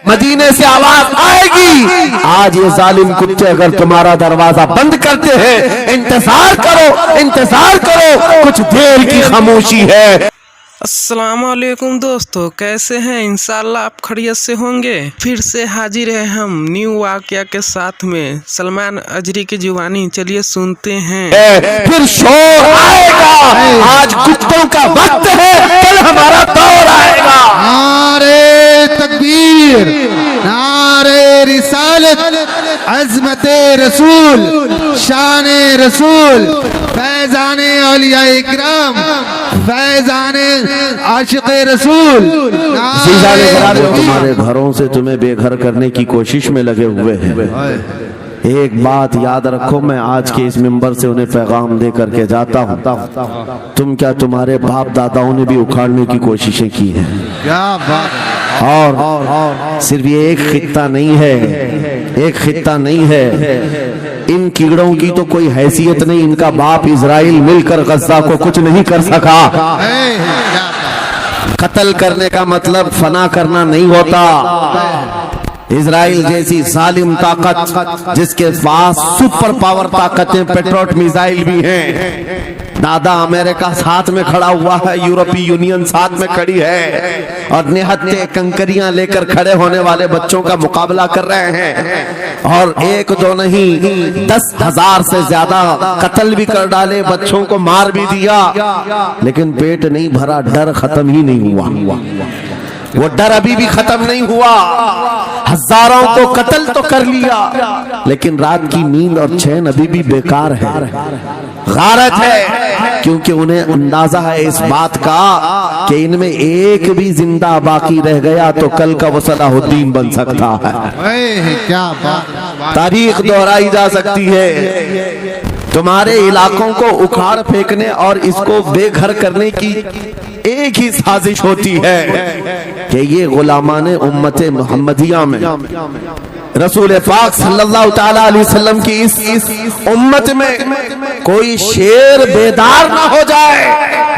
مدینے سے آواز آئے گی، آج یہ ظالم کتے اگر تمہارا دروازہ بند کرتے ہیں، انتظار کرو انتظار کرو، کچھ دیر کی خاموشی ہے۔ السلام علیکم دوستو، کیسے ہیں؟ انشاءاللہ آپ خیریت سے ہوں گے۔ پھر سے حاضر ہیں ہم نیو واقعہ کے ساتھ میں سلمان اجری کی زبانی، چلیے سنتے ہیں۔ پھر شور آئے گا، آج کتوں کا وقت ہے، کل ہمارا دور آئے گا۔ نعرے تکبیر، نعرے رسالت، عظمت رسول، شان رسول، فیضان اولیاء اکرام، فیضان عاشق رسول۔ تمہارے گھروں سے تمہیں بے گھر کرنے کی کوشش میں لگے ہوئے ہیں۔ ایک بات یاد رکھو، میں آج کے اس منبر سے انہیں پیغام دے کر کے جاتا ہوں، تم کیا تمہارے باپ داداؤں نے بھی اکھاڑنے کی کوششیں کی ہیں؟ کیا بات! اور صرف یہ ایک خطہ نہیں ہے، ایک خطہ نہیں ہے، ان کیڑوں کی تو کوئی حیثیت نہیں، ان کا باپ اسرائیل مل کر غزہ کو کچھ نہیں کر سکا۔ قتل کرنے کا مطلب فنا کرنا نہیں ہوتا۔ اسرائیل جیسی ظالم طاقت جس کے پاس سپر پاور طاقتیں، پیٹروٹ میزائل بھی ہیں، دادا امریکہ ساتھ میں کھڑا ہوا ہے، یورپی یونین ساتھ میں کھڑی ہے، اور نہتے کنکریاں لے کر کھڑے ہونے والے بچوں کا مقابلہ کر رہے ہیں، اور ایک دو نہیں 10,000 سے زیادہ قتل بھی کر ڈالے، بچوں کو مار بھی دیا، لیکن پیٹ نہیں بھرا، ڈر ختم ہی نہیں ہوا۔ وہ ڈر ابھی بھی ختم نہیں ہوا۔ ہزاروں کو قتل تو کر لیا، لیکن رات کی نیند اور چین ابھی بھی بیکار ہے، غارت ہے، کیونکہ انہیں اندازہ ہے اس بات کا کہ ان میں ایک بھی زندہ باقی رہ گیا تو کل کا وہ صلاح الدین بن سکتا ہے۔ کیا بات! تاریخ دہرائی جا سکتی ہے۔ تمہارے علاقوں کو اکھاڑ پھینکنے اور اس کو بے گھر کرنے کی ایک ہی سازش ہوتی ہے کہ یہ غلامان امت محمدیہ میں رسول پاک صلی اللہ تعالی علیہ وسلم کی اس امت میں کوئی شیر بیدار نہ ہو جائے،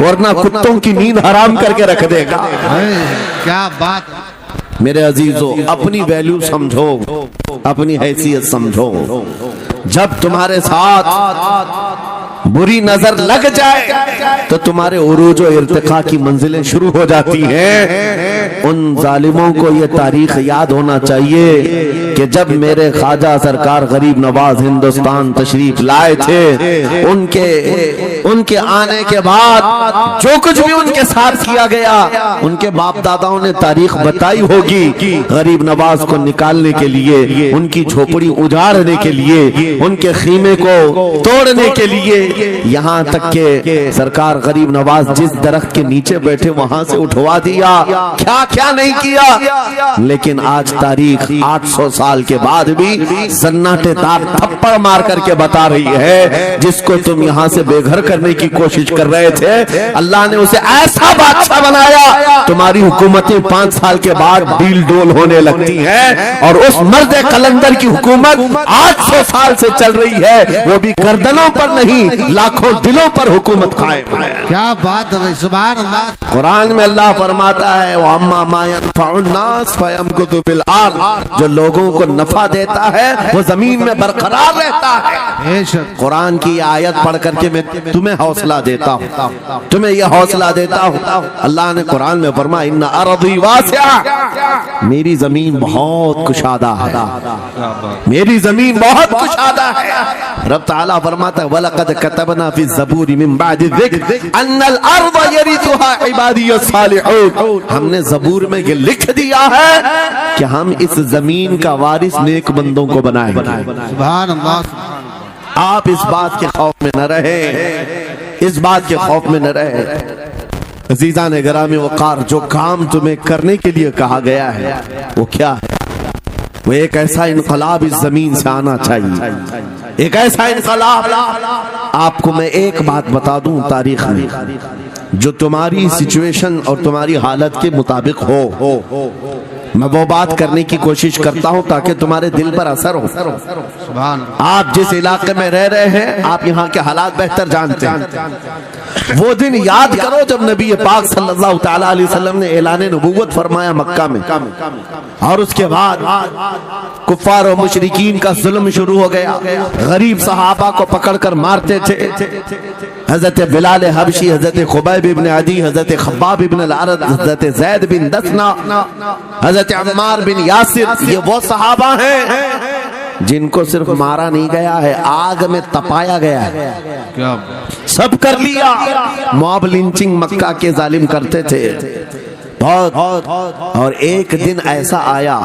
ورنہ کتوں کی نیند حرام کر کے رکھ دے گا۔ کیا بات! میرے عزیزو، اپنی ویلیو سمجھو، اپنی حیثیت سمجھو۔ جب تمہارے ساتھ بری نظر لگ جائے تو تمہارے عروج و ارتقاء کی منزلیں شروع ہو جاتی ہیں۔ ان ظالموں کو یہ تاریخ یاد ہونا چاہیے کہ جب میرے خواجہ سرکار غریب نواز ہندوستان تشریف لائے تھے، ان کے آنے کے بعد جو کچھ بھی ان کے ساتھ کیا گیا، ان کے باپ داداؤں نے تاریخ بتائی ہوگی۔ غریب نواز کو نکالنے کے لیے، ان کی جھوپڑی اجاڑنے کے لیے، ان کے خیمے کو توڑنے کے لیے، یہاں تک کہ سرکار غریب نواز جس درخت کے نیچے بیٹھے وہاں سے اٹھوا دیا، کیا کیا نہیں کیا۔ لیکن آج تاریخ 800 سال کے بعد بھی سناٹے دار تھپڑ مار کر کے بتا رہی ہے، جس کو تم یہاں سے بے گھر کرنے کی کوشش کر رہے تھے، اللہ نے اسے ایسا بادشاہ بنایا، تمہاری حکومتیں 5 سال کے بعد ڈیل ڈول ہونے لگتی ہیں، اور اس مرد قلندر کی حکومت 800 سال سے چل رہی ہے، وہ بھی گردنوں پر نہیں لاکھوں دلوں پر حکومت قائم ہے۔ کیا بات ہے! سبحان اللہ! قرآن میں اللہ فرماتا ہے وَأَمَّا مَا يَنْفَعُ النَّاسَ فَيَمْكُثُ فِي الْأَرْضِ، جو لوگوں کو نفع دیتا ہے وہ زمین میں برقرار رہتا ہے۔ قرآن کی آیت پڑھ کر کے میں تمہیں حوصلہ دیتا ہوں، تمہیں یہ حوصلہ دیتا ہوں۔ اللہ نے قرآن میں فرمایا اِنَّ أَرْضِي وَاسِعَةٌ، میری زمین بہت کشادہ ہے، میری زمین بہت کشادہ ہے۔ رب تعالیٰ فرماتا ہے وَلَقَدْ كَتَبْنَا فِي الزَّبُورِ مِن بَعْدِ الذِّكْرِ أَنَّ الْأَرْضَ يَرِثُهَا عِبَادِيَ الصَّالِحُونَ، ہم نے زبور میں یہ لکھ دیا ہے کہ ہم اس زمین کا وارث نیک بندوں کو بنائیں گے۔ سبحان اللہ! آپ اس بات کے خوف میں نہ رہے، اس بات کے خوف میں نہ رہے۔ عزیزان گرامی وقار، جو کام تمہیں کرنے کے لیے کہا گیا ہے وہ کیا ہے؟ وہ ایک ایسا انقلاب اس زمین سے آنا چاہیے، ایک ایسا انقلاب۔ آپ کو میں ایک بات بتا دوں، تاریخ میں جو تمہاری سچویشن اور تمہاری حالت کے مطابق ہو، میں وہ بات کرنے کی کوشش کرتا ہوں تاکہ تمہارے دل پر اثر ہو۔ سبحان اللہ! آپ جس علاقے میں رہ رہے ہیں، آپ یہاں کے حالات بہتر جانتے ہیں۔ وہ دن یاد کرو جب نبی پاک صلی اللہ تعالیٰ علیہ وسلم نے اعلان نبوت فرمایا مکہ میں، اور اس کے بعد کفار و مشرکین کا ظلم شروع ہو گیا، غریب صحابہ کو پکڑ کر مارتے تھے، حضرت بلال حبشی، حضرت خبیب ابن عدی، حضرت خباب ابن الارد، حضرت زید بن دسنا، حضرت عمار بن یاسر، یہ وہ صحابہ ہیں جن کو صرف مارا نہیں گیا ہے، آگ میں تپایا گیا ہے، کیا سب کر لیا۔ موب لنچنگ مکہ کے ظالم کرتے تھے بہت، اور ایک دن ایسا آیا،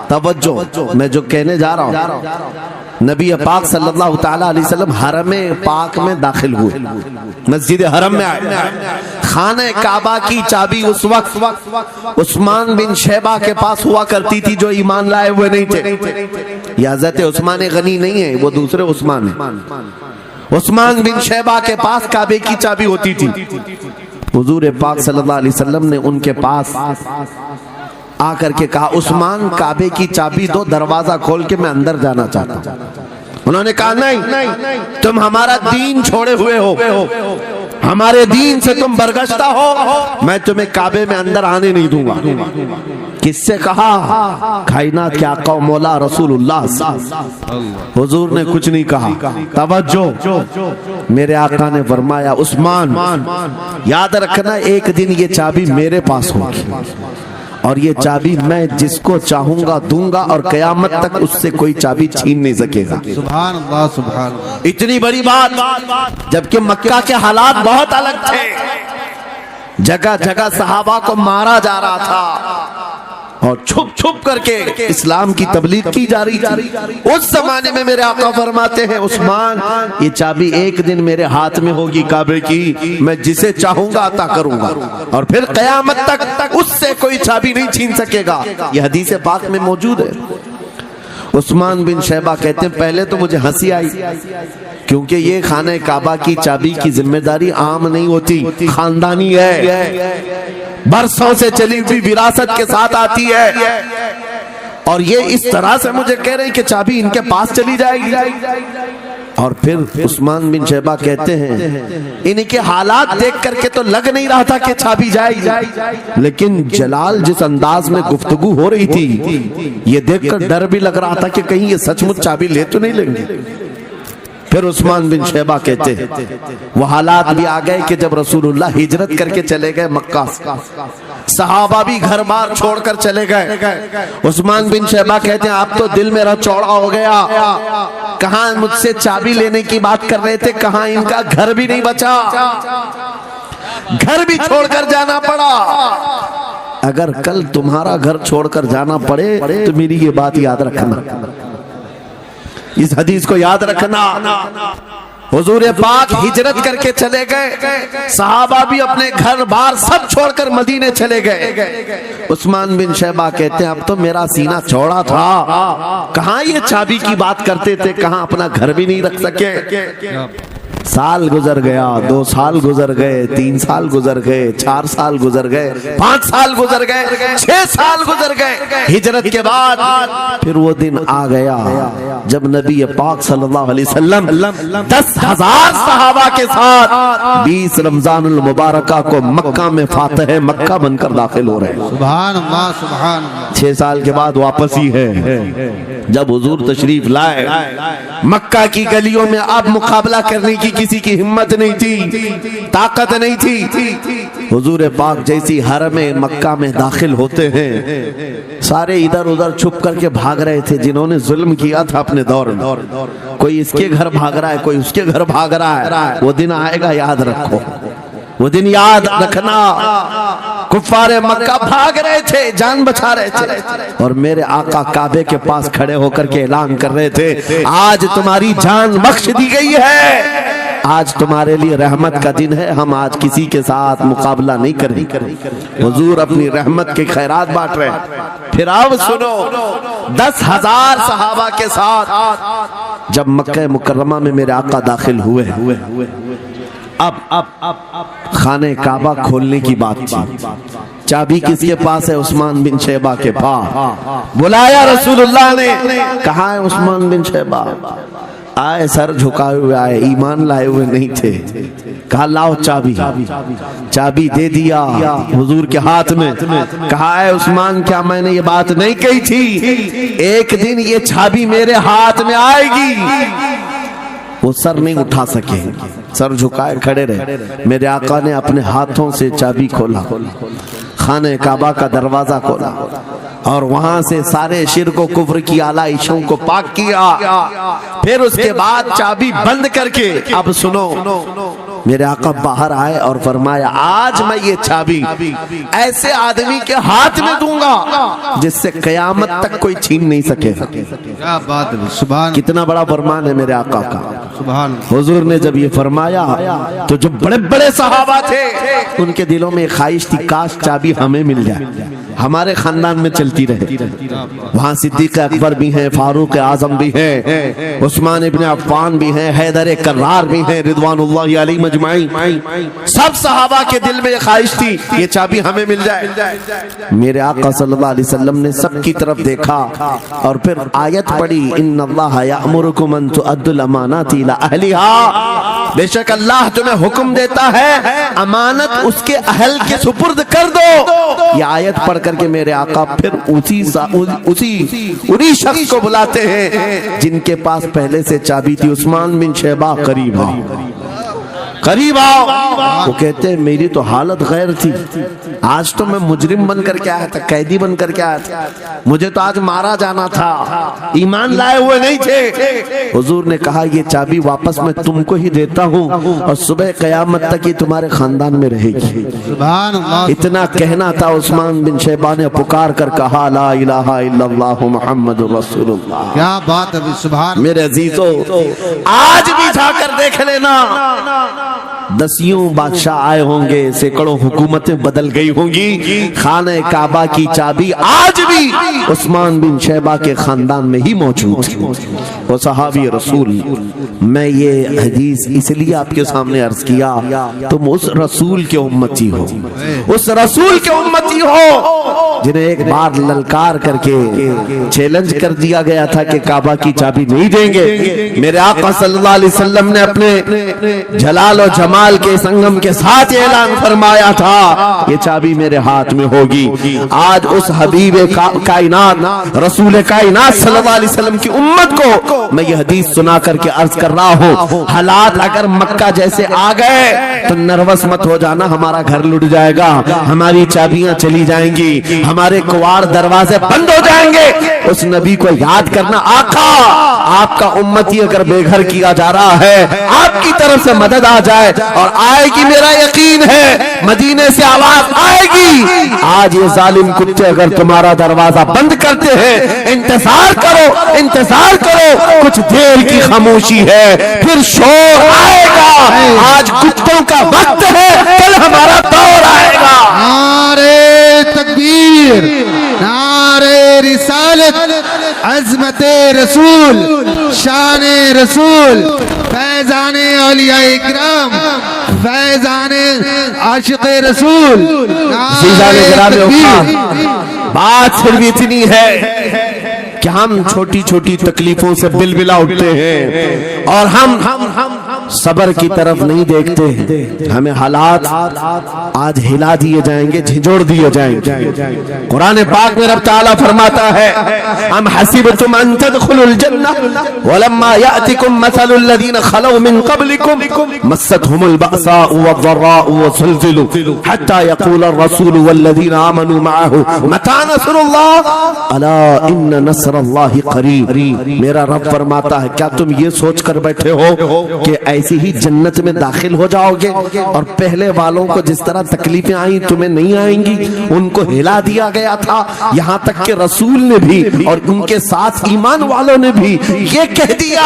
توجہ میں جو کہنے جا رہا ہوں، نبی پاک صلی اللہ تعالیٰ علیہ وسلم حرم پاک میں داخل ہوئے، مسجد حرم میں آئے، خانہ کعبہ کی چابی اس وقت عثمان بن شیبہ کے پاس ہوا کرتی تھی جو ایمان لائے ہوئے نہیں تھے، یہ حضرت عثمان غنی نہیں ہے، وہ دوسرے عثمان ہیں، عثمان بن شیبہ کے پاس کعبے کی چابی ہوتی تھی۔ حضور پاک صلی اللہ علیہ وسلم نے ان کے پاس آ کر کے کہا عثمان کعبے کی چابی دو، دروازہ کھول کے میں اندر جانا چاہتا ہوں۔ انہوں نے کہا نہیں، تم ہمارا دین چھوڑے ہوئے ہو، ہمارے دین سے تم برگشتہ ہو، میں تمہیں کعبے میں اندر آنے نہیں دوں گا۔ کس سے کہا؟ کائنات کے آقا و مولا رسول اللہ۔ حضور نے کچھ نہیں کہا، توجہ، میرے آقا نے فرمایا عثمان یاد رکھنا ایک دن یہ چابی میرے پاس ہوگی، اور یہ چابی میں جس کو چاہوں گا دوں گا، اور قیامت تک اس سے کوئی چابی چھین نہیں سکے گا۔ سبحان اللہ، سبحان اللہ۔ اتنی بڑی بات، جبکہ مکہ کے حالات بہت الگ تھے، جگہ جگہ صحابہ کو مارا جا رہا تھا، اور چھپ چھپ کر کے اسلام کی تبلیغ کی جا رہی تھی۔ اس زمانے میں میرے آقا فرماتے ہیں عثمان یہ چابی ایک دن میرے ہاتھ میں ہوگی کعبے کی، میں جسے چاہوں گا عطا کروں گا، اور پھر قیامت تک اس سے کوئی چابی نہیں چھین سکے گا۔ یہ حدیث پاک میں موجود ہے۔ عثمان بن شیبہ کہتے ہیں پہلے تو مجھے ہنسی آئی، کیونکہ یہ خانہ کعبہ کی چابی کی ذمہ داری عام نہیں ہوتی، خاندانی ہے، برسوں سے چلی ہوئی وراثت کے ساتھ آتی ہے، اور یہ اس طرح سے مجھے کہہ رہے ہیں کہ چابی ان کے پاس چلی جائے گی۔ اور پھر عثمان بن شیبہ کہتے ہیں ان کے حالات دیکھ کر کے تو لگ نہیں رہا تھا کہ چابی جائے گی، لیکن جلال جس انداز میں گفتگو ہو رہی تھی یہ دیکھ کر ڈر بھی لگ رہا تھا کہ کہیں یہ سچ مچ چابی لے تو نہیں لیں گے۔ پھر عثمان بن شیبہ کہتے ہیں وہ حالات بھی آ گئے کہ جب رسول اللہ ہجرت کر کے چلے گئے مکہ سے، صحابہ بھی گھر بار چھوڑ کر چلے گئے، عثمان بن شیبہ کہتے ہیں اب تو دل میرا چوڑا ہو گیا، کہاں مجھ سے چابی لینے کی بات کر رہے تھے، کہاں ان کا گھر بھی نہیں بچا، گھر بھی چھوڑ کر جانا پڑا۔ اگر کل تمہارا گھر چھوڑ کر جانا پڑے تو میری یہ بات یاد رکھنا، اس حدیث کو یاد رکھنا۔ حضور پاک ہجرت کر کے چلے گئے، صحابہ بھی اپنے گھر بار سب چھوڑ کر مدینے چلے گئے۔ عثمان بن شیبہ کہتے ہیں اب تو میرا سینہ چوڑا تھا، کہاں یہ چابی کی بات کرتے تھے، کہاں اپنا گھر بھی نہیں رکھ سکے۔ سال گزر گیا، 2 سال گزر گئے، 3 سال گزر گئے، 4 سال گزر گئے، 5 سال گزر گئے، 6 سال گزر گئے ہجرت کے بعد۔ پھر وہ دن آ گیا جب نبی پاک صلی اللہ علیہ وسلم 10,000 صحابہ کے ساتھ 20 رمضان المبارکہ کو مکہ میں فاتح مکہ بن کر داخل ہو رہے ہیں۔ سبحان اللہ، سبحان اللہ۔ 6 سال کے بعد واپس ہی ہے، جب حضور تشریف لائے مکہ کی گلیوں میں اب مقابلہ کرنے کی کسی کی ہمت نہیں تھی، طاقت نہیں تھی۔ حضور پاک جیسی حرم مکہ میں داخل ہوتے ہیں، سارے ادھر ادھر چھپ کر کے بھاگ رہے تھے جنہوں نے ظلم کیا تھا اپنے دور میں، کوئی اس کے گھر بھاگ رہا ہے، کوئی اس کے گھر بھاگ رہا ہے۔ وہ دن آئے گا، یاد رکھو، وہ دن یاد رکھنا۔ کفار مکہ بھاگ رہے تھے، جان بچا رہے تھے، اور میرے آقا کعبے کے پاس کھڑے ہو کر کے اعلان کر رہے تھے آج تمہاری جان بخش دی گئی ہے، آج تمہارے لیے رحمت کا دن ہے، ہم آج کسی کے ساتھ مقابلہ نہیں کریں۔ حضور اپنی رحمت کے خیرات بانٹ رہے ہیں۔ پھر اب سنو، 10,000 صحابہ کے ساتھ جب مکہ مکرمہ میں میرے آقا داخل ہوئے، اب خانہ کعبہ کھولنے کی بات تھی۔ چابی کس کے پاس ہے؟ عثمان بن شیبہ کے پاس۔ بلایا رسول اللہ نے، کہاں ہے عثمان بن شیبہ؟ आए, सर झुकाए हुए आए, ईमान लाए हुए नहीं थे। कहा लाओ चाबी। चाबी दे दिया हुजूर के हाथ में। कहा है उस्मान, क्या मैंने ये बात नहीं कही थी, एक दिन ये चाबी मेरे हाथ में आएगी। वो सर नहीं उठा सके, सर झुकाए खड़े रहे। मेरे आका ने अपने हाथों से चाबी खोला, खाने काबा का दरवाजा खोला और वहां से सारे शिर्क व कुफ्र की आलाइशों को पाक किया। फिर उसके बाद चाबी बंद करके, अब सुनो, मेरे आका बाहर आए और फरमाया आज मैं ये चाबी ऐसे आदमी के हाथ में दूंगा जिससे कयामत तक कोई छीन नहीं सके। क्या बात है, सुभान। कितना बड़ा फरमान है मेरे आका का। सुभान। हुजूर ने जब ये फरमाया तो जो बड़े बड़े सहाबा थे उनके दिलों में ख्वाहिश थी काश चाबी हमें मिल जाए, हमारे खानदान में चलती रहे। वहां सिद्दीक अकबर भी हैं, फारूक आजम भी हैं, उस्मान इब्ने अफ्फान भी हैं, हैदर कर्रार भी हैं, रिदवानुल्लाहि अलैहिम अजमाइन। सब सहाबा के दिल में ख्वाहिश थी ये चाबी हमें मिल जाए। मेरे आका सल्लल्लाहु अलैहि वसल्लम ने सबकी तरफ देखा और फिर आयत पढ़ी, इन्नल्लाह यअमुरुकुम अन तुअद्दुल अमानाति इला अहलिहा। बेशक अल्लाह तुम्हें हुक्म देता है अमानत उसके अहल के सुपुर्द कर दो। ये आयत पढ़ करके मेरे आका फिर उसी शख्स को बुलाते हैं जिनके पास पहले से चाबी थी, उस्मान बिन शैबा, करीब आओ। वो कहते हैं मेरी तो हालत गैर थी, आज तो मैं मुजरिम बन करके आया था, कैदी बन करके आया था, मुझे तो आज मारा जाना था, ईमान लाए हुए नहीं थे। हुजूर ने कहा ये चाबी वापस मैं तुमको ही देता हूँ और सुबह कयामत तक ये तुम्हारे खानदान में रहेगी। सुभान अल्लाह। इतना कहना था, उस्मान बिन शैबा ने पुकार कर कहा ला इलाहा इल्लल्लाह मुहम्मदुर रसूलुल्लाह। क्या बात है, सुभान। मेरे अजीजों, आज भी जाकर देख लेना, दसियों बादशाह आए होंगे, सैकड़ों हुकूमतें बदल गई होंगी, खाने काबा की चाबी आज भी उस्मान बिन शैबा के खानदान में ही मौजूद है। वो सहाबी रसूल। मैं ये हदीस इसलिए आपके सामने अर्ज किया, तुम उस रसूल के उम्मती हो, उस रसूल के उम्मती हो जिन्हें एक बार ललकार करके चैलेंज कर दिया गया था कि काबा की चाबी नहीं देंगे। मेरे आका सल्लल्लाहु अलैहि वसल्लम ने अपने जलाल और जमाल के संगम के साथ ऐलान फरमाया था ये चाबी मेरे हाथ में होगी। आज उस हबीब कायनात रसूल कायनात सल्लल्लाहु अलैहि वसल्लम की उम्मत को मैं ये हदीस सुना करके अर्ज कर रहा हूँ, हालात अगर मक्का जैसे आ गए तो नर्वस मत हो जाना, हमारा घर लुट जाएगा, हमारी चाबियां चली जाएंगी, हमारे कुवाड़ दरवाजे बंद हो जाएंगे। उस नबी को याद करना, आका आपका उम्मती अगर बेघर किया जा रहा है, आपकी तरफ से मदद आ जाए और आएगी, मेरा यकीन है मदीने से आवाज आएगी। आज ये जालिम कुत्ते अगर तुम्हारा दरवाजा बंद करते हैं, इंतजार करो, इंतजार करो, कुछ देर की खामोशी है, फिर शोर आएगा। आज कुत्तों का वक्त है, कल हमारा दौर आएगा। नारे तकबीर, नारे रिसालत, अज़मते रसूल, शाने रसूल, फैज़ाने औलिया इकराम, फैज़ाने आशिक़े रसूल। बात सिर्फ इतनी है कि हम छोटी छोटी तकलीफों से बिलबिला उठते हैं और हम सबर की तरफ नहीं देखते हैं। हमें हालात आज हिला दिए जाएंगे, झिझोड़ दिए जाएंगे। कुरान पाक में रब ताला फरमाता है, हम हसीबतुम अन तदखुलुल जन्नह वलम्मा यातिकुम मसलुल लदीन खलौ मिन क़ब्लिकुम मस्सतहुमुल बअसाउ वद्दर्राउ वज़ुलज़िलू हत्ता यक़ूलर रसूलु वल्लदीन आमनू मअहू मता नसरुल्लाह अला इन्न नसरल्लाहि क़रीब। मेरा रब फरमाता है, क्या तुम ये सोच कर बैठे हो कि ऐसी ही जन्नत में दाखिल हो जाओगे और पहले वालों को जिस तरह तकलीफें आई तुम्हें नहीं आएंगी? उनको हिला दिया गया था, यहाँ तक कि रसूल ने भी और उनके साथ ईमान वालों ने भी ये कह दिया,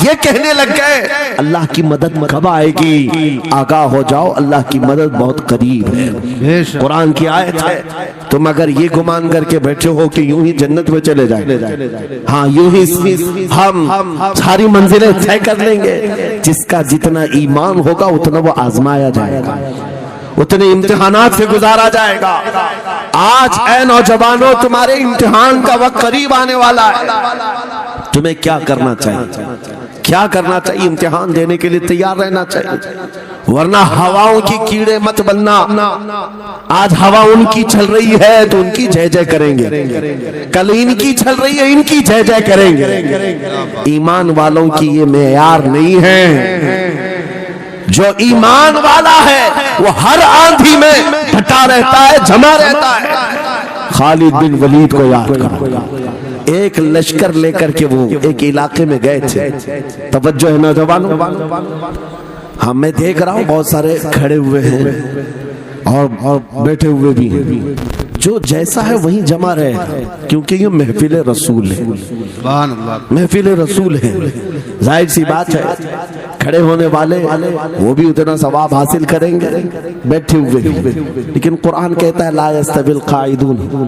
ये कहने लग गए अल्लाह की मदद कब आएगी? आगाह हो जाओ, अल्लाह की मदद बहुत करीब है। कुरान की आयत है। तुम अगर ये गुमान करके बैठे हो कि यूं ही जन्नत में चले जाए, हाँ यूं ही हम सारी मंजिलें तय कर लेंगे, जिसका जितना ईमान होगा उतना वो आजमाया जाएगा, उतने इम्तिहानात से गुजारा जाएगा। आज ऐ नौजवानों, तुम्हारे इम्तिहान का वक्त करीब आने वाला है। तुम्हें क्या करना चाहिए? کیا کرنا چاہیے؟ امتحان دینے کے لیے تیار رہنا چاہیے، ورنہ ہواؤں کی کیڑے مت بننا۔ آج ہوا ان کی چل رہی ہے تو ان کی جے جے کریں گے، کل ان کی چل رہی ہے ان کی جے جے کریں گے۔ ایمان والوں کی یہ معیار نہیں ہے۔ جو ایمان والا ہے وہ ہر آندھی میں ڈٹا رہتا ہے، جمع رہتا ہے۔ خالد بن ولید کو یاد کرو، ایک لشکر لے کر کے وہ ایک علاقے میں گئے تھے۔ توجہ ہے نوجوانوں، ہاں میں دیکھ رہا ہوں بہت سارے کھڑے ہوئے ہیں اور بیٹھے ہوئے بھی ہیں، جو جیسا ہے وہیں جمع رہے، کیونکہ یہ محفل رسول ہے، محفل رسول ہے۔ ظاہر سی بات ہے کھڑے ہونے والے وہ بھی اتنا ثواب حاصل کریں گے بیٹھے ہوئے، لیکن قرآن کہتا ہے لا یستوی القاعدون،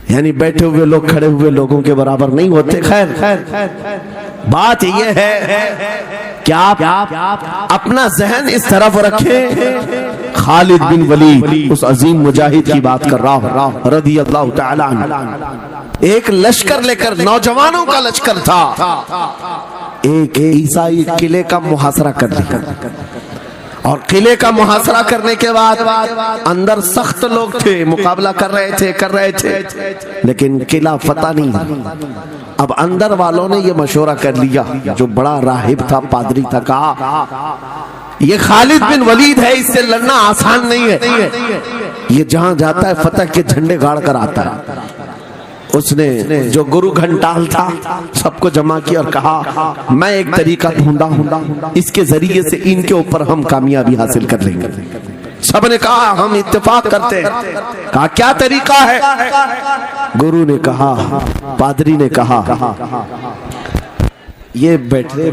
یعنی بیٹھے ہوئے لوگ کھڑے ہوئے لوگوں کے برابر نہیں ہوتے۔ خیر بات یہ ہے کہ آپ اپنا ذہن اس طرف رکھیں۔ خالد بن ولید اس عظیم مجاہد کی بات کر رہا ہوں رضی اللہ تعالی عنہ، ایک لشکر لے کر، نوجوانوں کا لشکر تھا، ایک عیسائی قلعے کا محاصرہ کر لیا، اور قلعے کا محاصرہ کرنے کے بعد اندر سخت لوگ تھے، مقابلہ کر رہے تھے لیکن قلعہ فتح نہیں۔ اب اندر والوں نے یہ مشورہ کر لیا، جو بڑا راہب تھا، پادری تھا، کہا یہ خالد بن ولید ہے، اس سے لڑنا آسان نہیں ہے، یہ جہاں جاتا ہے فتح کے جھنڈے گاڑ کر آتا ہے۔ اس نے جو گرو گھنٹال تھا سب کو جمع کیا اور کہا میں ایک طریقہ ڈھونڈا ہوں، اس کے ذریعے سے ان کے اوپر ہم کامیابی حاصل کر لیں گے۔ سب نے کہا ہم اتفاق کرتے ہیں۔ کہا کیا طریقہ ہے؟ گرو نے کہا، پادری نے کہا یہ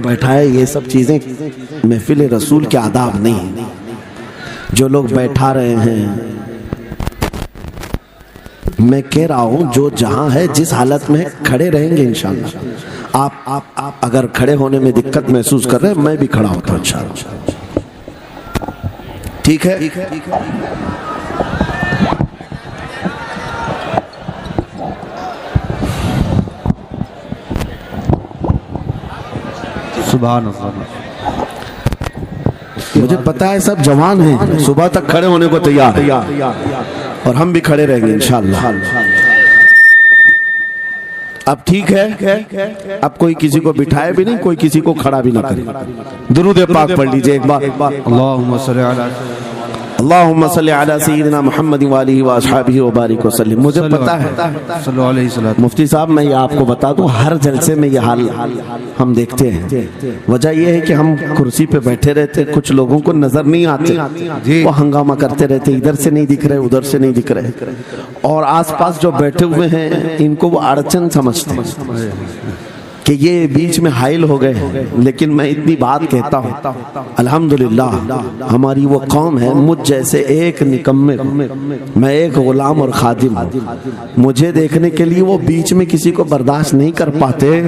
بیٹھائے یہ سب چیزیں محفل رسول کے آداب نہیں، جو لوگ بیٹھا رہے ہیں، میں کہہ رہا ہوں جو جہاں ہے جس حالت میں کھڑے رہیں گے انشاءاللہ۔ آپ اگر کھڑے ہونے میں دقت محسوس کر رہے ہیں، میں بھی کھڑا ہوتا ہوں انشاءاللہ، ٹھیک ہے؟ سبحان اللہ۔ مجھے پتا ہے سب جوان ہیں، صبح تک کھڑے ہونے کو تیار ہیں، اور ہم بھی کھڑے رہیں گے انشاءاللہ۔ اب ٹھیک ہے، اب کوئی کسی کو بٹھائے بھی نہیں، کوئی کسی کو کھڑا بھی نہ کرے۔ درود پاک پڑھ لیجئے ایک بار، اللہم صلی علی اللہم صلی علی سیدنا محمد وآلہ واصحابہ وبارک وسلم۔ مجھے پتا ہے صلی اللہ علیہ وسلم، مفتی صاحب میں یہ آپ کو بتا دوں، ہر جلسے میں یہ حال ہم دیکھتے ہیں۔ وجہ یہ ہے کہ ہم کرسی پہ بیٹھے رہتے، کچھ لوگوں کو نظر نہیں آتے، وہ ہنگامہ کرتے رہتے، ادھر سے نہیں دکھ رہے، ادھر سے نہیں دکھ رہے، اور آس پاس جو بیٹھے ہوئے ہیں ان کو وہ اڑچن سمجھتے ہیں کہ یہ بیچ میں حائل ہو گئے۔ لیکن میں اتنی بات کہتا ہوں، الحمدللہ ہماری وہ قوم ہے، مجھ جیسے ایک نکمے، میں ایک غلام اور خادم ہوں، مجھے دیکھنے کے لیے وہ بیچ میں کسی کو برداشت نہیں کر پاتے،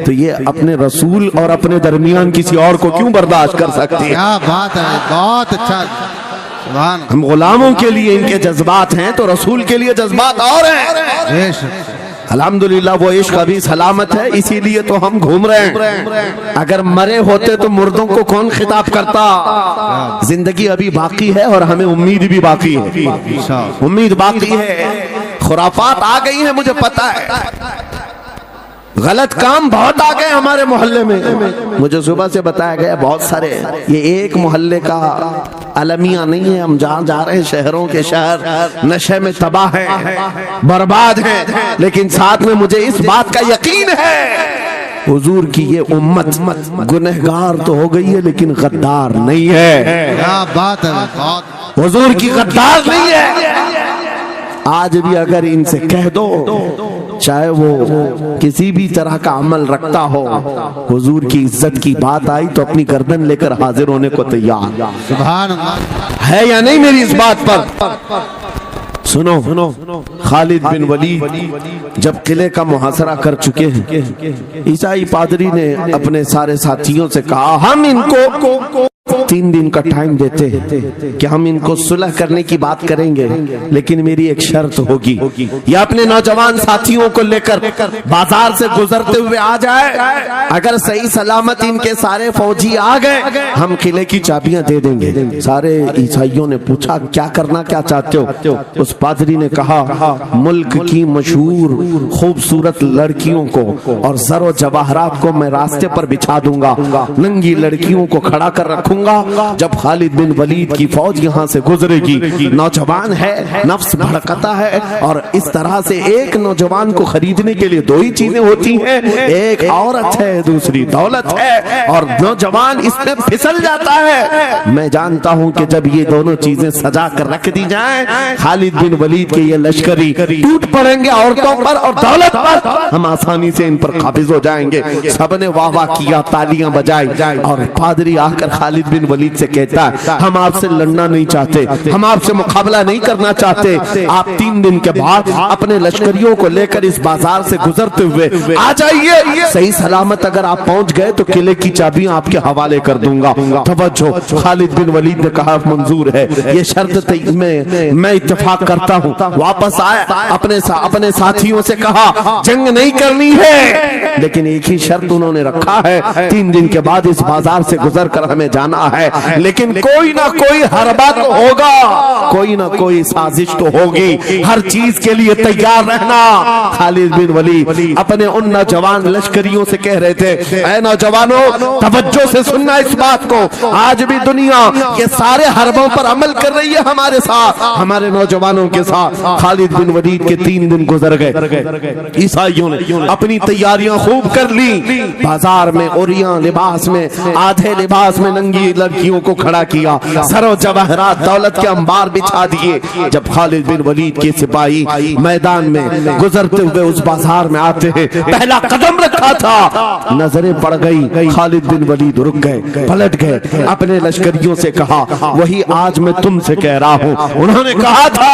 تو یہ اپنے رسول اور اپنے درمیان کسی اور کو کیوں برداشت کر سکتے ہیں؟ کیا بات ہے، بہت اچھا۔ سبحان ہم غلاموں کے لیے ان کے جذبات ہیں تو رسول کے لیے جذبات اور ہیں۔ الحمدللہ وہ عشق ابھی سلامت ہے، اسی لیے تو ہم گھوم رہے ہیں۔ اگر مرے ہوتے تو مردوں کو کون خطاب کرتا؟ زندگی ابھی باقی ہے اور ہمیں امید بھی باقی ہے، امید باقی ہے۔ خرافات آ گئی ہیں، مجھے پتا ہے، غلط کام بہت آ گئے ہمارے محلے میں۔ مجھے صبح سے بتایا گیا بہت سارے، یہ ایک محلے کا المیہ نہیں ہے، ہم جہاں جا رہے ہیں شہروں کے شہر نشے میں تباہ ہیں، برباد ہیں، لیکن ساتھ میں مجھے اس بات کا یقین ہے حضور کی یہ امت گنہگار تو ہو گئی ہے لیکن غدار نہیں ہے۔ کیا بات ہے، حضور کی غدار نہیں ہے۔ آج بھی اگر ان سے کہہ دو، چاہے وہ کسی بھی طرح کا عمل رکھتا ہو، حضور کی عزت کی بات آئی تو اپنی گردن لے کر حاضر ہونے کو تیار سبحان اللہ ہے یا نہیں میری اس بات پر؟ سنو، خالد بن ولید جب قلعے کا محاصرہ کر چکے ہیں، عیسائی پادری نے اپنے سارے ساتھیوں سے کہا ہم ان کو 3 दिन का टाइम देते हैं कि हम इनको सुलह करने की बात करेंगे, लेकिन मेरी एक शर्त होगी, ये अपने नौजवान साथियों को लेकर बाजार से गुजरते हुए आ जाए, अगर सही सलामत इनके सारे फौजी आ गए हम किले की चाबियां दे देंगे। सारे ईसाइयों ने पूछा क्या करना क्या चाहते हो? उस पादरी ने कहा मुल्क की मशहूर खूबसूरत लड़कियों को और ज़रो जवाहरात को मैं रास्ते पर बिछा दूंगा, नंगी लड़कियों को खड़ा कर रखूंगा, जब खालिद बिन वलीद की फौज यहाँ से गुजरेगी, नौजवान है, नफ्स भड़कता है, और इस तरह से एक नौजवान को खरीदने के लिए 2 ही चीजें होती हैं, एक औरत है, दूसरी दौलत है, और नौजवान इसमें फिसल जाता है। मैं जानता हूं कि जब ये दोनों चीजें सजा कर रख दी जाएं, खालिद बिन वलीद के ये लश्करी टूट पड़ेंगे औरतों पर और दौलत पर, हम आसानी से इन पर काबिज हो जाएंगे। सबने वाह वाह किया, तालियां बजाई, और पादरी आकर खालिद बिन वलीद से कहता है हम आपसे लड़ना नहीं चाहते, हम आपसे मुकाबला नहीं करना चाहते, आप 3 दिन के बाद अपने लश्करियों को लेकर इस बाजार से गुजरते हुए आ जाइए, सही सलामत अगर आप पहुंच गए तो किले की चाबियां आपके हवाले कर दूंगा। तवज्जो, खालिद बिन वलीद ने कहा मंजूर है, ये शर्त मैं इत्तेफाक करता हूं। वापस आए, अपने साथियों से कहा जंग नहीं करनी है, लेकिन एक ही शर्त उन्होंने रखा है, 3 दिन के बाद इस बाजार से गुजर कर हमें जाना है, लेकिन कोई ना कोई हरबा तो होगा, कोई ना कोई साजिश तो होगी, हर चीज के लिए तैयार रहना। खालिद बिन वलीद अपने उन नौजवान लश्करियों से कह रहे थे, ऐ नौजवानों तवज्जो से सुनना इस बात को, आज भी दुनिया ये सारे हरबों पर अमल कर रही है हमारे साथ, हमारे नौजवानों के साथ। खालिद बिन वलीद के 3 दिन गुजर गए, ईसाइयों ने अपनी तैयारियां खूब कर ली, बाजार में ओरियां लिबास में, आधे लिबास में नंगी लड़कियों को खड़ा किया, सरो जवाहरात दौलत के अंबार बिछा दिए। जब खालिद बिन वलीद के सिपाही मैदान में गुजरते हुए उस बाजार में आते हैं, पहला कदम रखा था, नजरें पड़ गई, खालिद बिन वलीद रुक गए, पलट गए, अपने लश्करियों से कहा वही आज मैं तुमसे कह रहा हूं। उन्होंने कहा था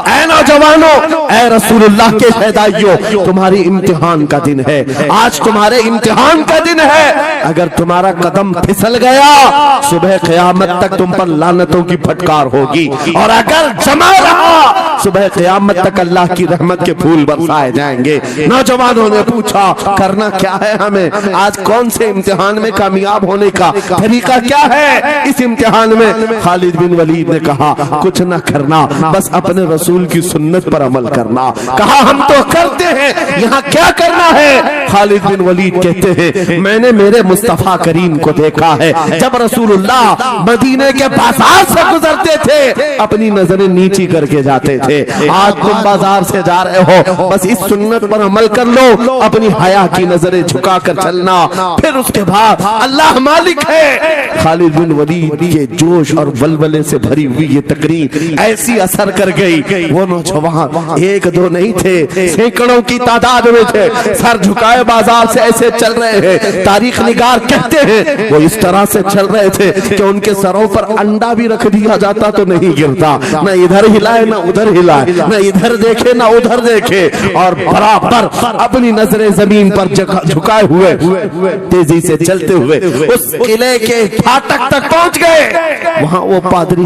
ऐ नौजवानों, ऐ रसूलुल्लाह के शहदाइयों, तुम्हारी इम्तिहान का दिन है, आज तुम्हारे इम्तिहान का दिन है, अगर तुम्हारा कदम फिसल गया सुबह क़यामत तक तुम पर लानतों की फटकार होगी, और अगर जमा रहा सुबह क़यामत तक अल्लाह की रहमत के फूल बरसाए जाएंगे। नौजवानों ने पूछा करना क्या है हमें, आज कौन से इम्तिहान में कामयाब होने का तरीका क्या है इस इम्तिहान में? खालिद बिन वलीद ने कहा कुछ ना करना, बस अपने रसूल की सुन्नत पर अमल करना। कहा हम तो करते हैं, यहाँ क्या करना है? खालिद बिन वलीद कहते हैं मैंने मेरे मुस्तफा करीम को देखा है, जब रसूलुल्लाह मदीने के बाजार से गुजरते थे अपनी नजरें नीची करके जाते थे, आज तुम बाजार से जा रहे हो, बस इस सुन्नत पर अमल कर लो, अपनी हया की नजरें झुका कर चलना, फिर उसके बाद अल्लाह मालिक है। खालिद बिन वलीद के जोश और वलवले से भरी हुई ये तकरीर ऐसी असर कर गई, वो नौजवान 1-2 नहीं थे, सैकड़ों की तादाद में थे, सर झुकाए बाजार से ऐसे चल रहे हैं। तारीख निगार कहते हैं वो इस तरह से चल रहे थे कि उनके सरों पर अंडा भी रख दिया जाता तो नहीं गिरता, न इधर हिलाए न उधर हिलाए, न इधर देखे न उधर देखे, और बराबर अपनी नजरें जमीन पर झुकाए हुए तेजी से चलते हुए उस किले के फाटक तक पहुंच गए। वहां वो पादरी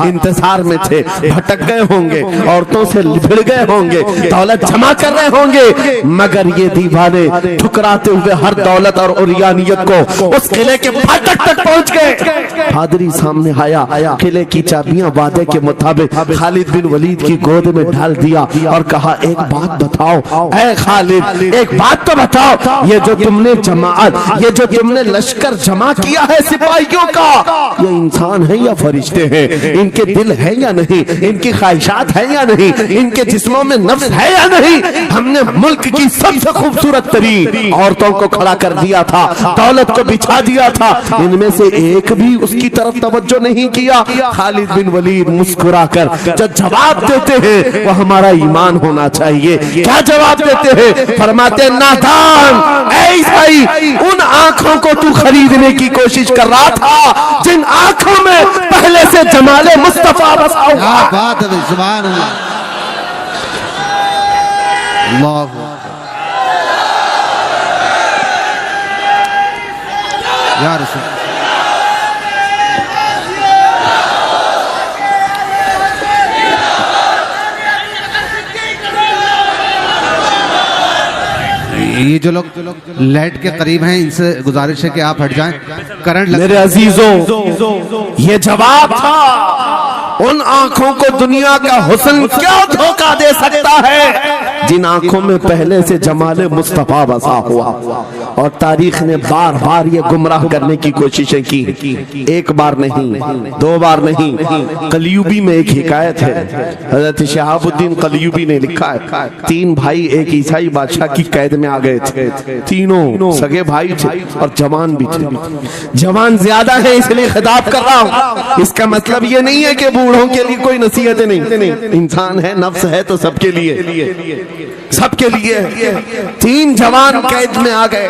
इंतजार में थे, भटक गए होंगे, औरतों से भिड़ गए होंगे, दौलत जमा कर रहे होंगे, मगर ये दीवाने ठुकराते हुए हर दौलत और उरियानियत को उस किले के फाटक तक पहुंच गए। पादरी सामने आया, किले की चाबियां वादे के मुताबिक खालिद बिन वलीद की गोद में डाल दिया और कहा एक बात बताओ ऐ खालिद, एक बात तो बताओ, ये जो तुमने जमात, ये जो तुमने लश्कर जमा किया है सिपाहियों का, ये इंसान है या फरिश्ते हैं? इनके दिल है या नहीं? इनकी ख्वाहिशात है या नहीं? इनके जिस्मों में नफ्स है या नहीं? हमने मुल्क की सबसे खूबसूरत तरीन औरतों को खड़ा कर दिया था, दौलत को बिछा दिया था, इनमें से एक भी उसकी तरफ तवज्जो नहीं किया। खालिद बिन वलीद मुस्कुरा कर जो जवाब देते हैं वो हमारा ईमान होना चाहिए। क्या जवाब देते हैं? फरमाते नादान, ऐ ईसाई, उन आंखों को तू खरीदने की कोशिश कर रहा था जिन आंखों में पहले से जमाले मुस्तफा बसा हुआ। क्या बात है, सुभान अल्लाह, अल्लाह या रसूल। ये जो लोग लाइट के करीब हैं इनसे गुजारिश है कि आप हट जाएं, करंट लग मेरे अजीजों, ये जवाब था उन आंखों को दुनिया का हुस्न क्या धोखा दे सकता है जिन आंखों में पहले से जमाले मुस्तफा बसा हुआ। और तारीख ने बार बार ये गुमराह करने की कोशिशें की, एक बार नहीं, दो बार नहीं। कलयुबी में एक हिकायत है, हजरत शहाबुद्दीन कलयुबी ने लिखा है, 3 भाई एक ईसाई बादशाह की कैद में आ गए थे। तीनों सगे भाई थे और जवान भी थे। जवान ज्यादा है इसलिए खिताब कर रहा हूं, इसका मतलब ये नहीं है कि बूढ़ों के लिए कोई नसीहतें नहीं। इंसान है, नफ्स है, तो सबके लिए, सबके लिए। 3 जवान कैद में आ गए।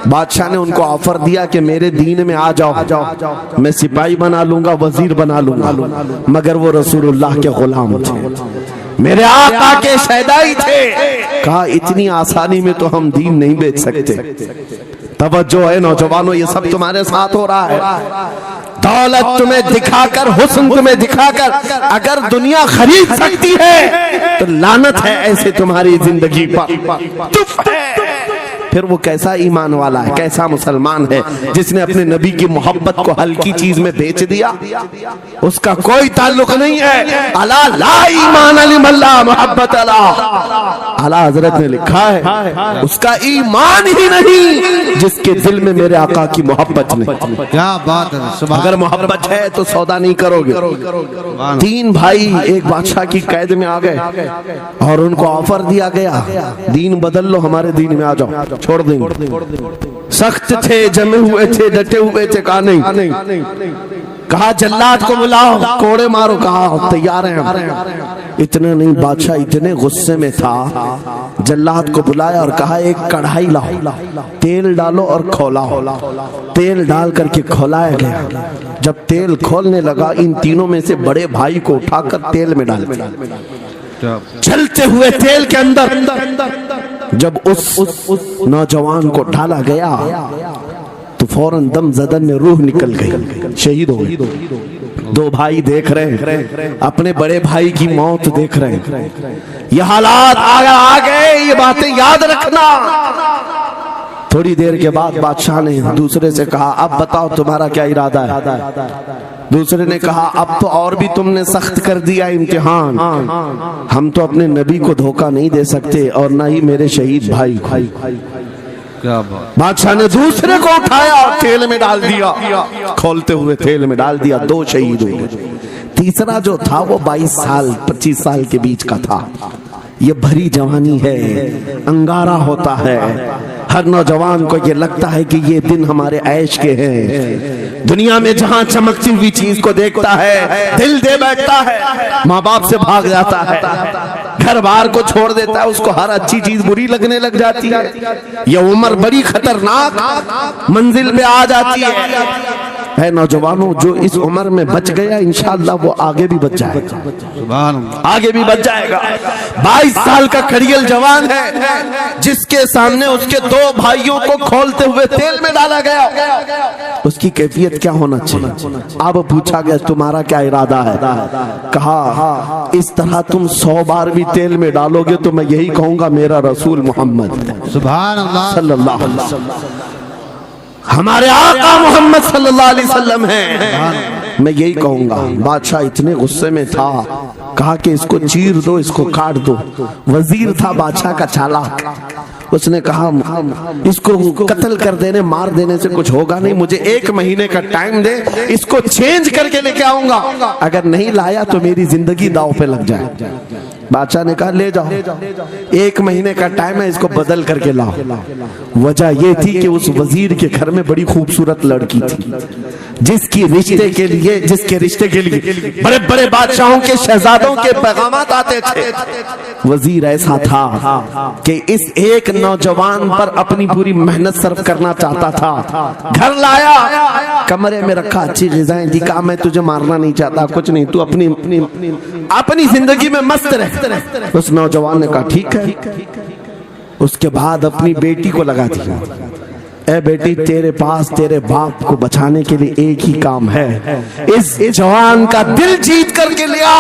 बादशाह ने उनको ऑफर दिया कि मेरे दीन में आ जाओ, मैं सिपाही बना लूंगा, वजीर बना लूंगा। मगर वो रसूलुल्लाह के गुलाम थे, मेरे आका के शहदाई थे। कहा इतनी आसानी में तो हम दीन नहीं बेच सकते। तवज्जो है नौजवानों, ये सब तुम्हारे साथ हो रहा है। दौलत तुम्हें दिखाकर, हुस्न तुम्हें दिखाकर अगर दुनिया खरीद सकती है तो लानत है ऐसे तुम्हारी जिंदगी पर। चुप है। फिर वो कैसा ईमान वाला है, कैसा मुसलमान है जिसने अपने नबी की मोहब्बत को हल्की चीज में बेच दिया। उसका कोई ताल्लुक नहीं है। अला ला ईमान लिमल्ला मोहब्बत अला, आला हजरत ने लिखा है उसका ईमान ही नहीं जिसके दिल में मेरे आका की मोहब्बत नहीं। क्या बात है। अगर मोहब्बत है तो सौदा नहीं करोगे। 3 भाई एक बादशाह की कैद में आ गए और उनको ऑफर दिया गया, दीन बदल लो, हमारे दीन में आ जाओ, छोड़ देंगे। सख्त थे, जमे हुए थे, डटे हुए थे। कहा नहीं। कहा जल्लाद को बुलाओ, कोड़े मारो। कहा तैयार हैं। इतना नहीं, बादशाह इतने गुस्से में था, जल्लाद को बुलाया और कहा एक कढ़ाई लाओ, तेल डालो और खौलाओ। तेल डाल करके खौलाया गया। जब तेल खोलने लगा, इन तीनों में से बड़े भाई को उठाकर तेल में डाल, चलते हुए तेल के अंदर जब उस नौजवान को डाला गया तो फौरन दम जदन में रूह निकल गई, शहीद हो गई। 2 भाई देख रहे हैं, अपने बड़े भाई की मौत देख रहे हैं। ये हालात आ गए, ये बातें याद रखना। थोड़ी देर के बाद बादशाह ने दूसरे से कहा अब बताओ तुम्हारा क्या इरादा है। दूसरे ने कहा अब तो और भी तुमने सख्त कर दिया इम्तिहान, हम तो अपने नबी को धोखा नहीं दे सकते और ना ही मेरे शहीद भाई। क्या बात। बादशाह ने दूसरे को उठाया, तेल में डाल दिया, खोलते हुए तेल में डाल दिया, 2 शहीद हुए। तीसरा जो था वो 22 साल 25 साल के बीच का था। ये भरी जवानी है, अंगारा होता है। हर नौजवान को ये लगता है कि ये दिन हमारे ऐश के हैं। दुनिया में जहां चमकती हुई चीज को देखता है दिल दे बैठता है, माँ बाप से भाग जाता है, घर बार को छोड़ देता है, उसको हर अच्छी चीज बुरी लगने लग जाती है। यह उम्र बड़ी खतरनाक मंजिल पे आ जाती है नौजवानों, जो इस उम्र में बच गया इंशाअल्लाह वो आगे भी बच जाएगा, आगे भी बच जाएगा। 22 साल का कड़ियल जवान है जिसके सामने उसके 2 भाइयों को खोलते हुए तेल में डाला गया, उसकी कैफियत क्या होना चाहिए। अब पूछा गया तुम्हारा क्या इरादा है। कहा इस तरह तुम 100 बार भी तेल में डालोगे तो मैं यही कहूंगा मेरा रसूल मोहम्मद सुभान अल्लाह सल्लल्लाहु अलैहि वसल्लम हमारे आका मोहम्मद सल्लल्लाहु अलैहि वसल्लम है, मैं यही कहूंगा। बादशाह इतने गुस्से में था, कहा कि इसको चीर दो, इसको काट दो। वजीर था बादशाह का चालाक, उसने कहा इसको कत्ल कर देने, मार देने से कुछ होगा नहीं, मुझे 1 महीने का टाइम दे, इसको चेंज करके लेके आऊंगा, अगर नहीं लाया तो मेरी जिंदगी दांव पे लग जाए। बादशाह ने कहा ले जाओ, 1 महीने का टाइम है, इसको बदल करके लाओ। वजह यह थी कि उस वजीर के घर में बड़ी खूबसूरत लड़की थी जिसके रिश्ते के लिए बड़े बड़े बादशाहों के शहजादों के पैगामात आते थे। वजीर ऐसा था कि इस एक नौजवान पर अपनी पूरी मेहनत सर्व करना चाहता था। घर लाया, कमरे में रखा, अच्छी ग़िज़ाएं दी, कहा मैं तुझे मारना नहीं चाहता, कुछ नहीं, तू अपनी जिंदगी में मस्त रह। उस नौजवान ने कहा ठीक है। उसके बाद अपनी बेटी को लगा दिया, ए बेटी तेरे पास तेरे बाप को बचाने के लिए एक ही काम है, इस जवान का दिल जीत करके लिया।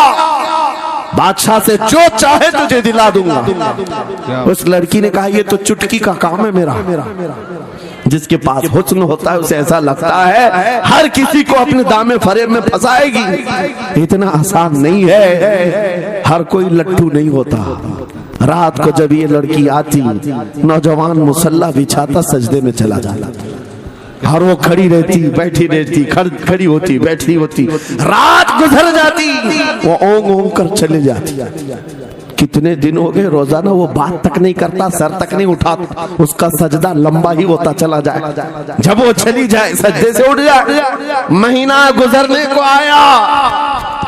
बादशाह से जो चाहे तुझे दिला दूंगा। उस लड़की ने कहा ये तो चुटकी का काम है मेरा। जिसके पास हुस्न होता है उसे ऐसा लगता है हर किसी को अपने दामे फरेब में फंसाएगी। इतना आसान नहीं है, हर कोई लट्टू नहीं होता। रात को जब ये लड़की आती, नौजवान मुसल्ला बिछाता, सजदे में चला जाता और वो खड़ी रहती, बैठी रहती, खड़ी होती, बैठी होती, रात गुजर जाती, वो ओंग ओंग कर चले जाती। कितने दिन हो गए रोजाना वो बात तक नहीं करता, सर तक नहीं उठाता, उसका सजदा लंबा ही होता चला जाए। जब वो चली जाए सजदे से उठ जाए। महीना गुजरने को आया,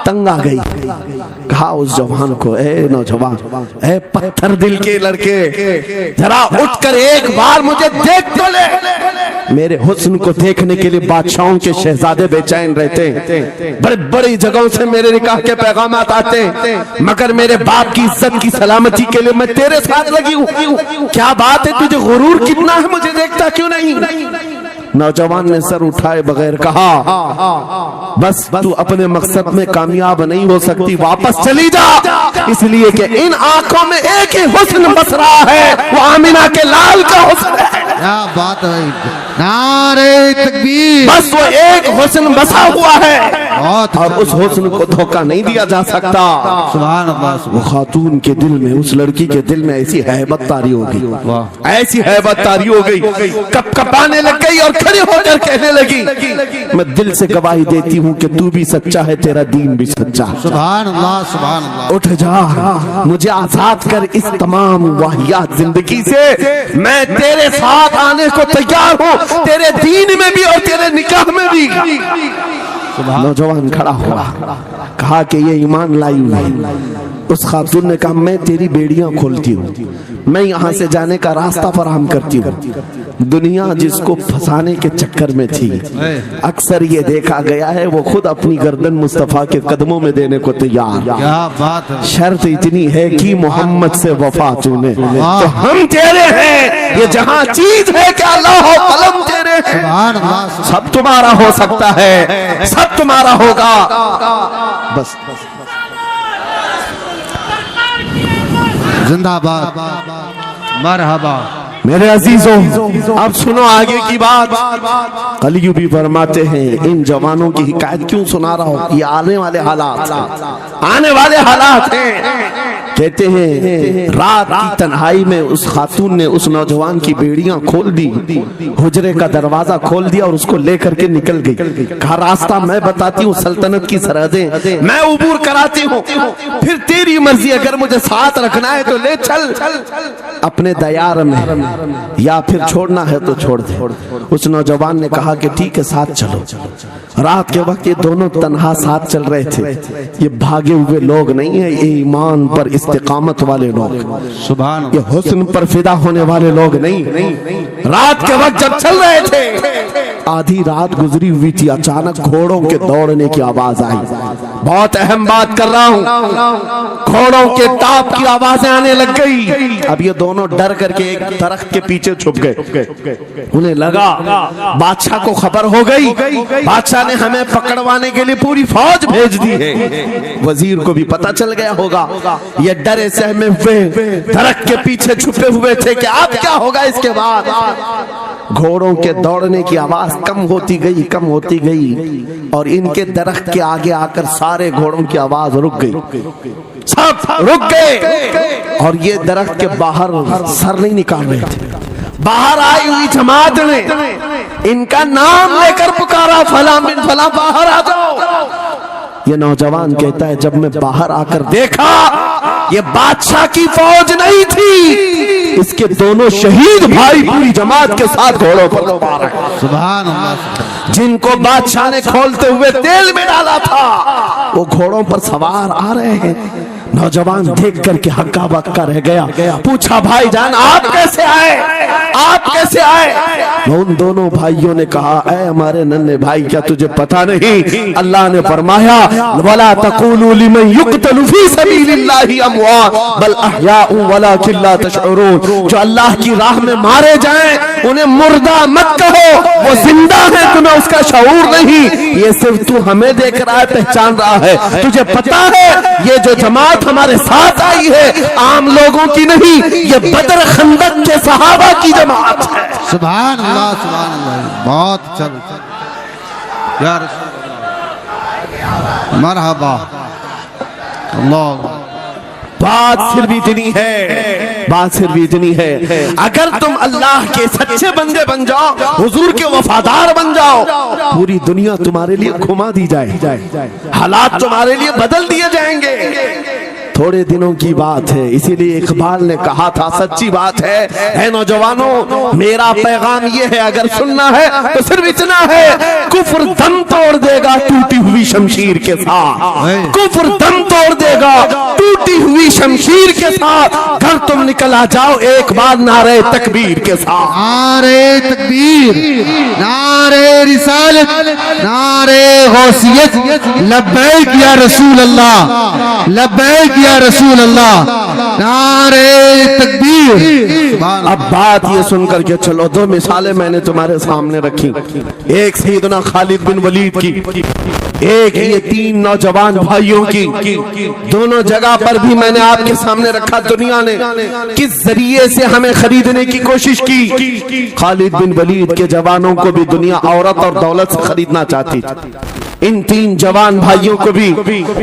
तंग आ गई, कहा उस जवान को, ए नौजवान, ए पत्थर दिल के लड़के, जरा उठकर एक बार मुझे देख तो ले। मेरे हुस्न को देखने के लिए बादशाहों के शहजादे बेचैन रहते, बड़े बड़ी जगहों से मेरे निकाह के पैगाम आते, मगर मेरे बाप की इज्जत की सलामती के लिए मैं तेरे साथ लगी हूँ। क्या बात है, तुझे गुरूर कितना है, मुझे देखता क्यों नहीं? नौजवान ने सर उठाए बगैर कहा, बस तू अपने मकसद में कामयाब नहीं हो सकती, वापस चली जा, इसलिए कि इन आंखों में एक ही हुस्न बस रहा है, वो आमिना के लाल का हुस्न है। क्या बात है, नारे तकबीर। बस वो एक हुस्न बसा हुआ है बहुत और उस हुस्न को धोखा नहीं दिया जा सकता। सुभान अल्लाह। वो खातून के दिल में, उस लड़की के दिल में ऐसी हैबत तारी हो गई, ऐसी हैबत तारी हो गई, कपकपाने लग गई और खड़ी होकर कहने लगी, मैं दिल से गवाही देती हूँ कि तू भी सच्चा है, तेरा दीन भी सच्चा है। सुभान अल्लाह, सुभान अल्लाह। उठ जा, मुझे आजाद कर इस तमाम वाहियात जिंदगी से, मैं तेरे साथ आने को तैयार हूँ, तेरे दीन में भी और तेरे निकाह में भी। नौजवान खड़ा हुआ, कहा कि ये ईमान लाई हुई। उस खातून ने कहा, मैं तेरी बेड़ियां खोलती हूँ, मैं यहाँ से जाने का रास्ता फराहम करती हूँ। दुनिया जिसको फंसाने के चक्कर में थी, अक्सर ये देखा गया है वो खुद अपनी गर्दन मुस्तफा के कदमों में देने को तैयार। क्या बात है। शर्त इतनी है कि मोहम्मद से वफा तूने, तो हम तेरे हैं, ये जहाँ चीज है कि अल्लाह कलम तेरे हैं। सुभान अल्लाह। सब तुम्हारा हो सकता है, सब तुम्हारा होगा, बस जिंदाबाद, मरहबा। मेरे अजीजों, अब सुनो आगे की बात। कलियू भी फरमाते हैं, इन जवानों की हिकायत क्यों सुना रहा हूं, ये आने वाले हालात, आने वाले हालात हैं। कहते हैं रात की तन्हाई में उस खातून ने उस नौजवान की बेड़ियां खोल दी, हुजरे का दरवाजा खोल दिया और उसको लेकर के निकल गई। कहा रास्ता मैं बताती हूँ, सल्तनत की सरहदें मैं उबूर कराती हूँ, फिर तेरी मर्जी, अगर मुझे साथ रखना है तो ले चल अपने दयार में, या फिर छोड़ना है तो छोड़ दे। उस नौजवान ने कहा कि ठीक है साथ चलो। रात के वक्त ये दोनों तन्हा साथ चल रहे थे। ये भागे हुए लोग नहीं है, ये ईमान पर इस्तिकामत वाले लोग, सुभान ये हुस्न पर फिदा होने वाले लोग नहीं। रात के वक्त जब चल रहे थे, आधी रात गुजरी हुई थी, अचानक घोड़ों के दौड़ने की आवाज आई। बहुत अहम बात कर रहा हूँ, घोड़ों के टाप की आवाजें आने लग गई। अब ये दोनों डर करके एक दरख्त के पीछे छुप गए। उन्हें लगा बादशाह को खबर हो गई, बादशाह ने हमें पकड़वाने के लिए पूरी फौज भेज दी है। वजीर को भी पता चल गया होगा। ये डरे सहमे हुए दरख्त के पीछे छुपे हुए थे कि अब क्या होगा इसके बाद। घोड़ों के दौड़ने की आवाज कम होती गई, कम होती गई, और इनके दरख्त के आगे आकर सारे घोड़ों की आवाज रुक गई, सब रुक गए। और ये दरख्त के बाहर सर नहीं निकाल रहे थे। बाहर आई हुई जमात ने इनका नाम लेकर पुकारा, फला बिन फला बाहर आ जाओ। ये नौजवान कहता है जब मैं बाहर आकर देखा, ये बादशाह की फौज नहीं थी, इसके दोनों शहीद भाई पूरी जमात के साथ घोड़ों पर सवार हैं। सुभान अल्लाह। जिनको बादशाह ने खोलते हुए तेल में डाला था, वो घोड़ों पर सवार आ रहे हैं। नौजवान देख करके हक्का बक्का रह गया। पूछा भाईजान आप कैसे आए, आप कैसे आए? उन दोनों भाइयों ने कहा, ऐ हमारे नन्हे भाई, क्या तुझे पता नहीं अल्लाह ने फरमाया वला तक़ूलू लिमन युक़तलु फी सबीलिल्लाहि अमवात बल अहयाउ वलाकिन ला तशऊरून। जो अल्लाह की राह में मारे जाएं उन्हें मुर्दा मत कहो, वो जिंदा है, तुम्हें उसका शऊर नहीं। ये सिर्फ तू हमें देख रहा है, पहचान रहा है। तुझे पता है ये जो जमात جماعت ہمارے ساتھ آئی ہے عام لوگوں کی نہیں، یہ بدر خندق کے صحابہ کی جماعت ہے۔ سبحان اللہ بہت اچھا یا رسول اللہ مرحبا اللہ۔ بات صرف اتنی ہے، بات صرف اتنی ہے، اگر تم اللہ کے سچے بندے بن جاؤ، حضور کے وفادار بن جاؤ، پوری دنیا تمہارے لیے گھما دی جائے، حالات تمہارے لیے بدل دیے جائیں گے۔ تھوڑے دنوں کی بات ہے، اسی لیے اقبال نے کہا تھا، سچی بات ہے، اے نوجوانوں میرا پیغام یہ ہے، اگر سننا ہے تو صرف اتنا ہے، کفر دم توڑ دے گا ٹوٹی ہوئی شمشیر کے ساتھ، کفر دم توڑ دے گا ٹوٹی ہوئی شمشیر کے ساتھ، گھر تم نکل آ جاؤ ایک بار نعرہ تکبیر کے ساتھ، نعرہ تکبیر، نعرہ رسالت، نعرہ غوثیت، لبیک یا رسول اللہ، لبیک یا رسول اللہ، نعرہ تکبیر۔ اب بات یہ سن کر کے چلو، دو مثالیں میں نے تمہارے سامنے رکھی، ایک سیدنا خالد بن ولید کی، ایک یہ تین نوجوان بھائیوں کی، دونوں جگہ پر بھی میں نے آپ کے سامنے رکھا دنیا نے کس ذریعے سے ہمیں خریدنے کی کوشش کی۔ خالد بن ولید کے جوانوں کو بھی دنیا عورت اور دولت سے خریدنا چاہتی تھی، ان تین جوان بھائیوں کو بھی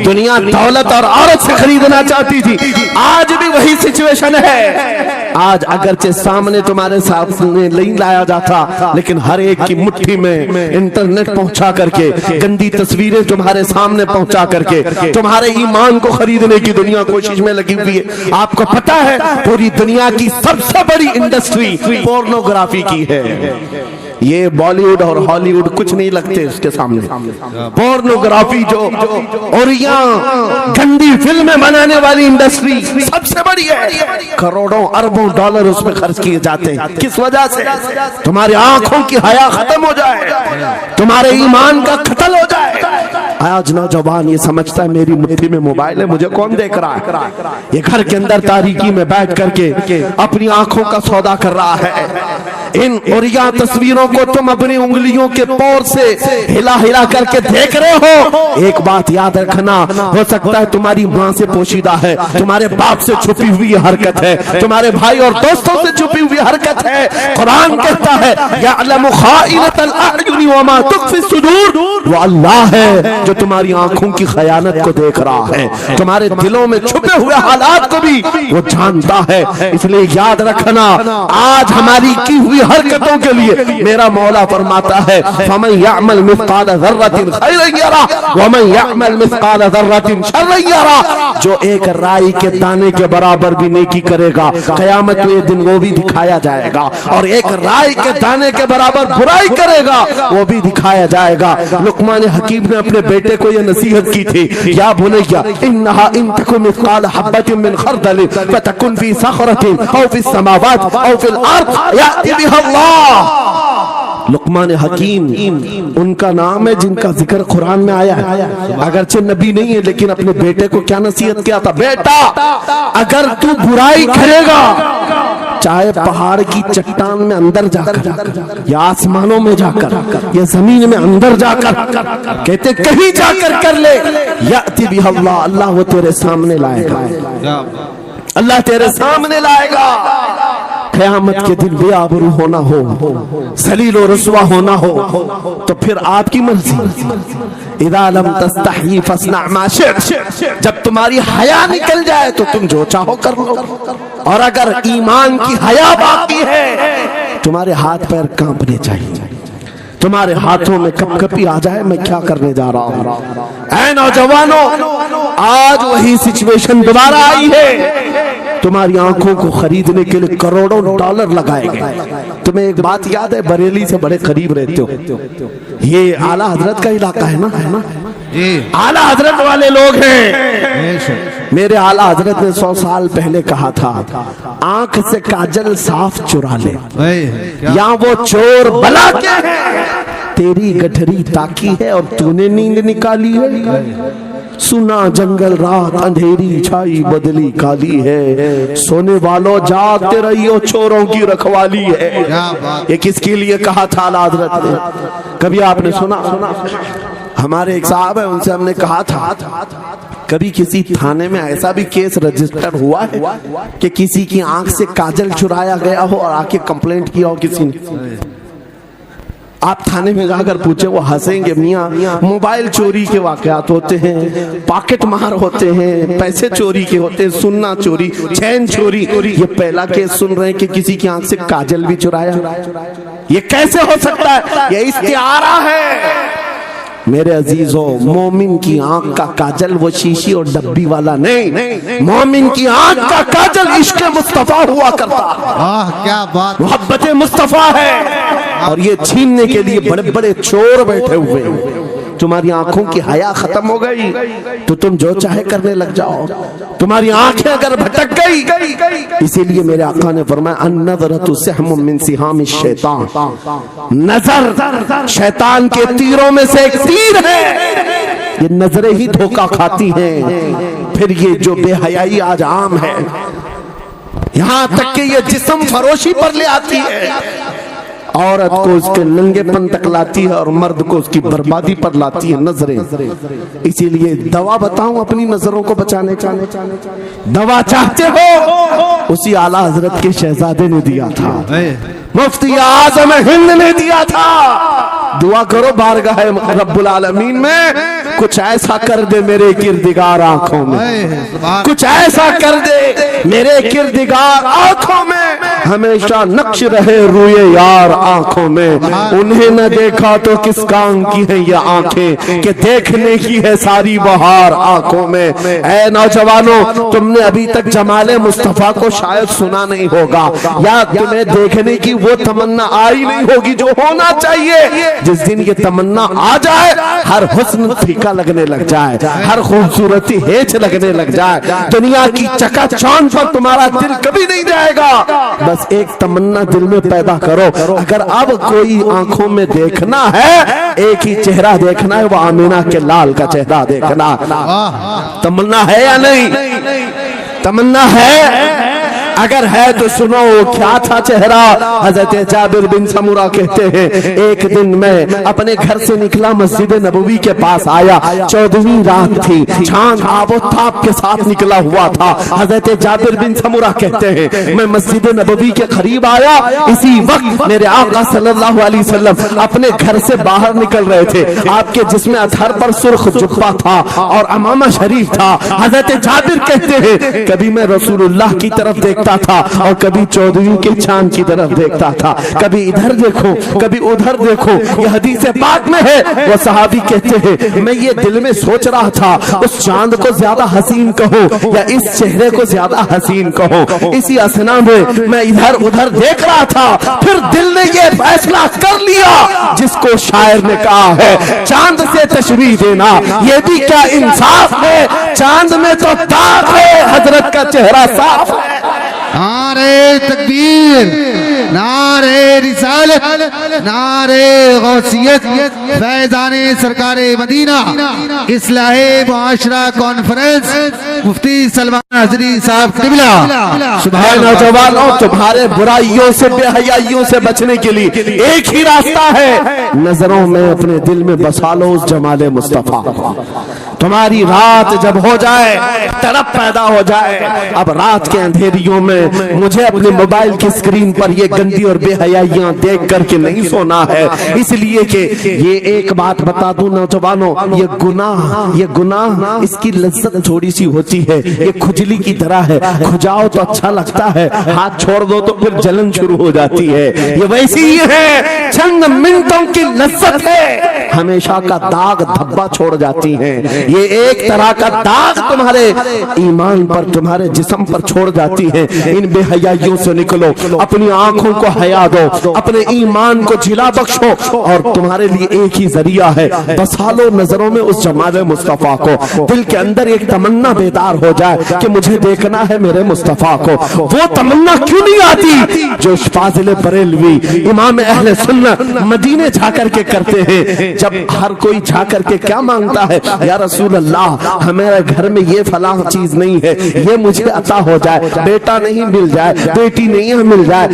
دنیا دولت اور عورت سے خریدنا چاہتی تھی۔ آج بھی وہی سچویشن ہے، آج اگرچہ سامنے تمہارے سامنے نہیں لایا جاتا، لیکن ہر ایک کی مٹھی میں انٹرنیٹ پہنچا کر کے، گندی تصویریں تمہارے سامنے پہنچا کر کے تمہارے ایمان کو خریدنے کی دنیا کوشش میں لگی ہوئی ہے۔ آپ کو پتا ہے پوری دنیا کی سب سے بڑی انڈسٹری پورنوگرافی کی ہے، یہ بالی ووڈ اور ہالی ووڈ کچھ نہیں لگتے اس کے سامنے۔ پورنوگرافی جو اور یہاں گندی فلمیں بنانے والی انڈسٹری سب سے بڑی ہے، کروڑوں اربوں ڈالر اس میں خرچ کیے جاتے ہیں، کس وجہ سے؟ تمہاری آنکھوں کی حیا ختم ہو جائے، تمہارے ایمان کا قتل ہو جائے۔ آج نوجوان یہ سمجھتا ہے میری مٹھی میں موبائل ہے، مجھے کون دیکھ رہا ہے، یہ گھر کے اندر تاریکی میں بیٹھ کر کے اپنی آنکھوں کا سودا کر رہا ہے۔ ان عریاں تصویروں کو تم اپنی انگلیوں کے پور سے ہلا ہلا کر کے دیکھ رہے ہو، ایک بات یاد رکھنا، ہو سکتا ہے تمہاری ماں سے پوشیدہ ہے، تمہارے باپ سے چھپی ہوئی حرکت ہے، تمہارے بھائی اور دوستوں سے چھپی ہوئی حرکت ہے۔ قرآن کہتا ہے یعلم خائنۃ الاعین وما تخفی الصدور، وہ اللہ ہے جو تمہاری آنکھوں کی خیانت کو دیکھ رہا ہے، تمہارے دلوں میں چھپے ہوئے حالات کو بھی وہ جانتا ہے۔ اس لیے یاد رکھنا، آج ہماری کی ہوئی حرکتوں کے لیے میرا مولا فرماتا ہے فَمَنْ يَعْمَلْ مِثْقَالَ ذَرَّةٍ خَيْرًا يَرَهُ وَمَنْ يَعْمَلْ مِثْقَالَ ذَرَّةٍ شَرًّا يَرَهُ، جو ایک رائی کے دانے کے برابر بھی نیکی کرے گا قیامت میں دن وہ بھی دکھایا جائے گا، اور ایک رائی کے دانے کے برابر برائی کرے گا وہ بھی دکھایا جائے گا۔ لقمان حکیم نے اپنے بیٹے کو یہ نصیحت کی تھی، یا بنیا انہا ان تکن مثقال حبۃ من خردل فتکن فی صخرۃ او فی السماوات او فی الارض یأتی بها اللہ۔ لقمان حکیم ان کا نام ہے جن کا ذکر قرآن میں آیا ہے، اگرچہ نبی نہیں ہے لیکن اپنے بیٹے کو کیا نصیحت کیا تھا، بیٹا اگر تو برائی کرے گا چاہے پہاڑ کی چٹان میں اندر جا کر یا آسمانوں میں جا کر یا زمین میں اندر جا کر، کہتے کہیں جا کر کر لے، یأتی بها اللہ، اللہ وہ تیرے سامنے لائے گا، اللہ تیرے سامنے لائے گا۔ قیامت کے دن بے آبرو ہونا ہو، ذلیل و رسوا ہونا ہو تو پھر آپ کی مرضی، اذا لم تستحی فاصنع ما شئت، جب تمہاری حیا نکل جائے تو تم جو چاہو کر لو، اور اگر ایمان کی حیا باقی ہے تمہارے ہاتھ پیر کانپنے چاہیے، تمہارے ہاتھوں میں کپ کپی آ جائے میں کیا کرنے جا رہا ہوں۔ اے نوجوانوں، آج وہی سچویشن دوبارہ آئی ہے، تمہاری آنکھوں کو خریدنے کے لیے کروڑوں ڈالر لگائے گئے۔ تمہیں ایک بات یاد ہے، بریلی سے بڑے قریب رہتے ہو، یہ اعلیٰ حضرت کا علاقہ ہے نا، اعلیٰ حضرت والے لوگ ہیں۔ میرے اعلیٰ حضرت نے 100 سال پہلے کہا تھا آنکھ سے کاجل صاف چرا لے، یا وہ چور بلا کے ہیں، تیری گٹھری تاکی ہے اور تو نے نیند نکالی ہے، سنا جنگل رات اندھیری چھائی بدلی کالی ہے، سونے والوں جاگتے رہیو چوروں کی رکھوالی ہے۔ یہ کس کے لیے کہا تھا اعلیٰ حضرت نے؟ کبھی آپ نے سنا؟ ہمارے ایک صاحب ہیں، ان سے ہم نے کہا تھا कभी किसी थाने में ऐसा भी केस रजिस्टर हुआ है कि किसी की आंख से काजल चुराया गया हो और आके कंप्लेंट किया हो किसी ने? आप थाने में जाकर पूछे, वो हंसेंगे। मियाँ, मोबाइल चोरी के वाकयात होते हैं, पॉकेट मार होते हैं, पैसे चोरी के होते हैं, सुन्ना चोरी, चैन चोरी। ये पहला केस सुन रहे हैं कि किसी की आंख से काजल भी चुराया। ये कैसे हो सकता है? ये इस्तिआरा है। मेरे अजीजों, मोमिन की आंख का काजल वो शीशी और डब्बी वाला नहीं, मोमिन की आंख का काजल इश्क मुस्तफा हुआ करता। क्या बात, मोहब्बत मुस्तफा है। और ये छीनने के लिए बड़े बड़े चोर बैठे हुए हैं। तुम्हारी आंखों की हया खत्म हो गई तो तुम जो चाहे करने लग जाओ। तुम्हारी आंखें अगर भटक गई, इसीलिए मेरे आका ने फरमाया, अन्नज़रतु सहमुम मिन सिहामिश शैतान, नजर शैतान के तीरों में से एक तीर है। ये नजरें ही धोखा खाती हैं। फिर ये जो बेहयाई आज आम है, यहां तक कि ये जिस्म फरोशी पर ले आती है। औरत को उसके नंगेपन तक लाती है और मर्द को उसकी बर्बादी पर लाती है नजरें। इसीलिए दवा बताऊं अपनी नजरों को बचाने का? दवा चाहते हो? उसी आला हजरत के शहजादे ने दिया था, मुफ्ती आज़म हिंद ने दिया था। दुआ करो बारगाह रब्बुल आलमीन में, कुछ ऐसा कर दे मेरे किरदिगार आंखों में, कुछ ऐसा कर दे मेरे किरदिगार आंखों में, हमेशा नक्श रहे रूए यार आंखों में। उन्हें न देखा तो किस काम की है ये आंखें कि देखने की है सारी बहार आंखों में। ऐ नौजवानों, तुमने अभी तक जमाले मुस्तफा को शायद सुना नहीं होगा, या तुम्हें देखने की वो तमन्ना आई नहीं होगी जो होना चाहिए। जिस दिन ये तमन्ना आ जाए, हर हुस्न फीका लगने लग जाए, हर खूबसूरती हेच लगने लग जाए, दुनिया की चकाचौंध पर तुम्हारा दिल कभी नहीं जाएगा। बस एक तमन्ना दिल में पैदा करो, अगर अब कोई आंखों में देखना है, एक ही चेहरा देखना है, वो आमीना के लाल का चेहरा देखना। तमन्ना है या नहीं? तमन्ना है? अगर है तो सुनो, क्या था चेहरा? हजरत जाबिर बिन समुरा कहते हैं, एक दिन मैं अपने घर से निकला, मस्जिद नबवी के पास आया, 14वीं रात थी, चांद आबोताब के साथ निकला हुआ था। हजरत जाबिर बिन समुरा कहते हैं, मैं मस्जिद नबवी के करीब आया, इसी वक्त मेरे आका सल्लल्लाहु अलैहि वसल्लम अपने घर से बाहर निकल रहे थे। आपके जिस्म अतहर पर सुर्ख जुब्बा था और अमामा शरीफ था। हजरत जाबिर कहते हैं, कभी मैं रसूलुल्लाह की तरफ देखता था और कभी 14वीं के चांद की तरफ देखता था, कभी इधर देखो कभी उधर देखो। यह हदीस पाक में है। वो सहाबी कहते हैं, मैं ये दिल में सोच रहा था, उस चांद को ज्यादा हसीन कहो या इस चेहरे को ज्यादा हसीन कहो। इसी असना में मैं इधर उधर देख रहा था, फिर दिल ने ये फैसला कर लिया जिसको शायर ने कहा है, चांद से तशबीह देना ये भी क्या इंसाफ है? चांद में तो दाग है, हजरत का चेहरा साफ है। नारे तकबीर, नारे रिसालत, नारे गौसियत, फैज़ाने सरकारे मदीना, इस्लाहे मुआशरा कॉन्फ्रेंस, मुफ्ती सलमान हज़री साहब क़िबला। सुभान नौजवानों, तुम्हारे बुराइयों से बेहयाइयों से बचने के लिए एक ही रास्ता है, नजरों में अपने दिल में बसा लो उस जमाले मुस्तफा को। तुम्हारी रात जब हो जाए, तड़प पैदा हो जाए, अब रात के अंधेरियों में मुझे अपने मोबाइल की स्क्रीन पर ये गंदी और बेहयाइयां देख करके नहीं सोना है। इसलिए कि ये एक बात बता दूं नौजवानों, ये गुनाह इसकी लज्जत थोड़ी सी होती है, ये खुजली की तरह है। खुजाओ तो अच्छा लगता है, हाथ छोड़ दो तो फिर जलन शुरू हो जाती है। ये वैसी ही है, चंद मिनटों की लज्जत है, हमेशा का दाग धब्बा छोड़ जाती है। ये एक तरह का दाग तुम्हारे ईमान पर, तुम्हारे जिस्म पर छोड़ जाती है। इन बेहयाइयों से निकलो, अपनी आंखों को हया दो, अपने ईमान को जिला बख्शो, और तुम्हारे लिए एक ही जरिया है, बसा लो नजरों में उस जमाले मुस्तफा को। दिल के अंदर एक तमन्ना बेदार हो जाए कि मुझे देखना है मेरे मुस्तफा को। वो तमन्ना क्यों नहीं आती जो फाजिल बरेलवी इमाम अहले सुन्नत मदीने जाकर के करते हैं? जब हर कोई जाकर के क्या मांगता है, या रसूल अल्लाह हमारे घर में ये फलां चीज नहीं है, ये मुझे अता हो जाए, बेटा नहीं मिल जाए, बेटी नहीं मिल जाए,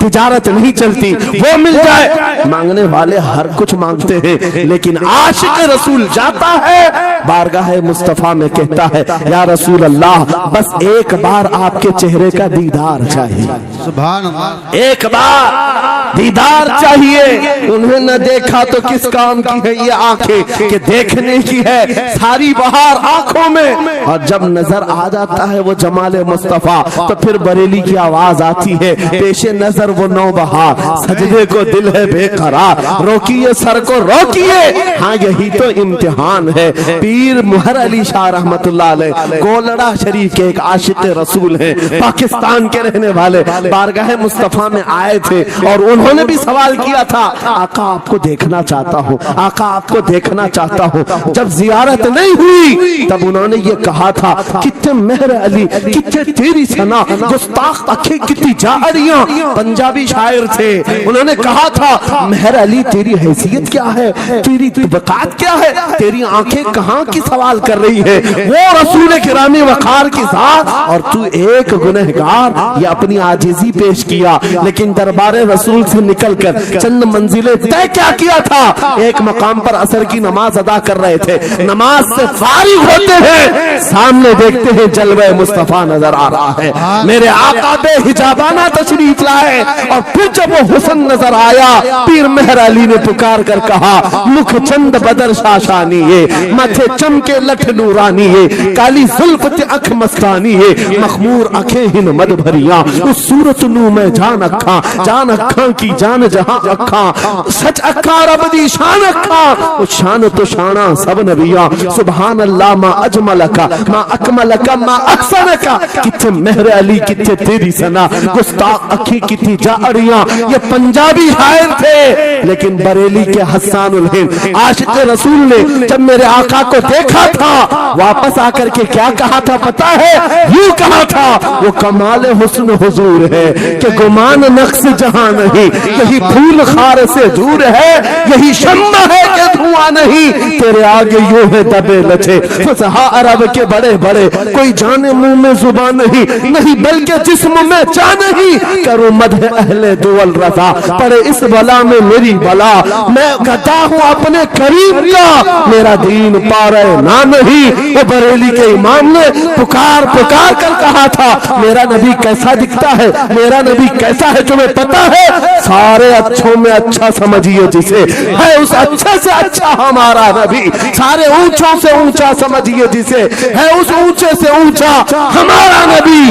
तिजारत नहीं चलती, वो मिल जाए। मांगने वाले हर कुछ मांगते हैं, लेकिन आशिक रसूल जाता है बारगाह मुस्तफा में, कहता है या रसूल अल्लाह बस एक बार आपके चेहरे का दीदार चाहिए, सुभान अल्लाह। एक बार दीदार चाहिए। उन्हें न देखा तो किस काम की है ये आंखें कि देखने की है सारी बहार आंखों में। और जब नजर आ जाता है वो जमाले मुस्तफा तो फिर बरेली की आवाज आती है, पेशे नजर वो नौबहार, सजदे को दिल है बेकरार, रोकिए सर को रोकिए, हाँ यही तो इम्तिहान है। पीर मुहर अली शाह रहमतुल्लाह अलैह गोलड़ा शरीफ के एक आशिक रसूल हैं, पाकिस्तान के रहने वाले, बारगाह मुस्तफा में आए थे और उन्होंने भी सवाल किया था, आका आपको देखना चाहता हूँ, आका आपको देखना चाहता हूँ। जब जियारत नहीं हुई तब उन्होंने ये कहा था, कितने मेहर अली, कितने तेरी सना, गुस्ताख आंखें कितनी जाहरियां। पंजाबी शायर थे, उन्होंने कहा था मेहर अली तेरी हैसियत क्या है, तेरी वकात क्या है, तेरी आंखें कहाँ की सवाल कर रही है, वो रसूल किरामी वकार की जात और तू एक गुनहगार। ये अपनी आजिजी पेश किया, लेकिन दरबार रसूल से निकलकर चंद मंजिलें तय क्या किया था। एक मकाम पर असर की नमाज अदा कर रहे थे, नमाज से फारिग होते हैं, सामने देखते हैं जलवे मुस्तफा नजर आ रहा है। मेरे आका बेहिजाबाना तशरीफ लाए और फिर जब वो हुस्न नजर आया, पीर मेहर अली ने पुकार कर कहा, मुख चंद बदर शाशानी है, माथे चमके लठ नूरानी है, काली जुल्फ ते अख मस्तानी है, मखमूर अखें हिन मद भरिया, उस सूरत नू मैं जान अखा की जान जहां अखा, सच अखा रब दी शान अखा, उस शान तो शाना सब नबिया। सुभान अल्लाह मा अजमल का मा अकमल का मा अहसन का, कितने मेहर अली कितने तेरी सना, गुस्ताख अखी कितनी जाहरियां। ये पंजाबी शायर थे, लेकिन बरेली के हस्सानुल हिंद आशिक रसूल ने जब मेरे आका को देखा था, वापस आकर के क्या कहा था पता है? यूं कहा था, वो कमाल हुस्न हुजूर है कि गुमान नक्श जहां नहीं, यही फूल खार से दूर है, यही शम्मा है कि धुआं नहीं, तेरे आगे यूं है दबे लचे फसहा अरब के बड़े बड़े, कोई जाने मुंह में जुबान नहीं बल्कि जिस्म में जान नहीं, करो मदह अहले दुवल रजा, पड़े इस बला में मेरी बला, मैं गदा हूँ अपने करीब का, मेरा दीन पा रहे ना नहीं। वो बरेली के इमाम ने पुकार पुकार कर कहा था, मेरा नबी कैसा दिखता है, मेरा नबी कैसा है तुम्हें पता है? सारे अच्छों में अच्छा समझिए जिसे, है उस अच्छे से अच्छा हमारा नबी, सारे ऊंचों से ऊंचा समझिए जिसे, है उस ऊंचे से ऊंचा हमारा नबी।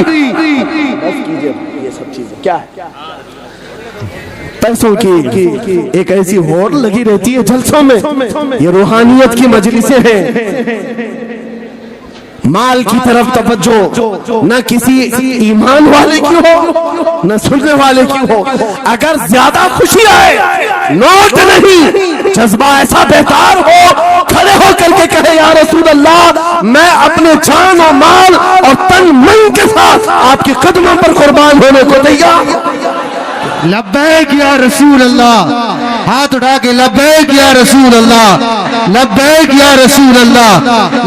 ये सब चीजें क्या है? पैसों की एक ऐसी होड़ लगी रहती है जलसों में, ये रूहानियत की मजलिसें हैं। माल की तरफ तवज्जो न किसी ईमान वाले की हो न सुनने वाले की हो। अगर ज्यादा खुशी आए, नोट नहीं, जज्बा ऐसा बेकार हो, खड़े हो करके कहे या रसूल अल्लाह मैं अपने जान और माल और तन मन के साथ आपके कदमों पर कुर्बान होने को तैयार। लब्बैक या रसूल अल्लाह, हाथ उठा के लब्बैक या रसूल अल्लाह, लब्बैक या रसूल अल्लाह,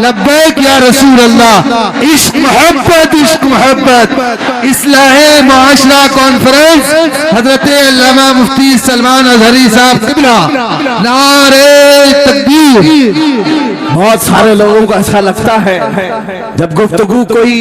लब्बैक या रसूल अल्लाह। इश्क मोहब्बत इस्लाह मुआशरा कॉन्फ्रेंस हजरत अल्लामा मुफ्ती सलमान अजहरी साहब किबला, नारे तकबीर। बहुत सारे लोगों को ऐसा लगता है जब गुफ्तगू कोई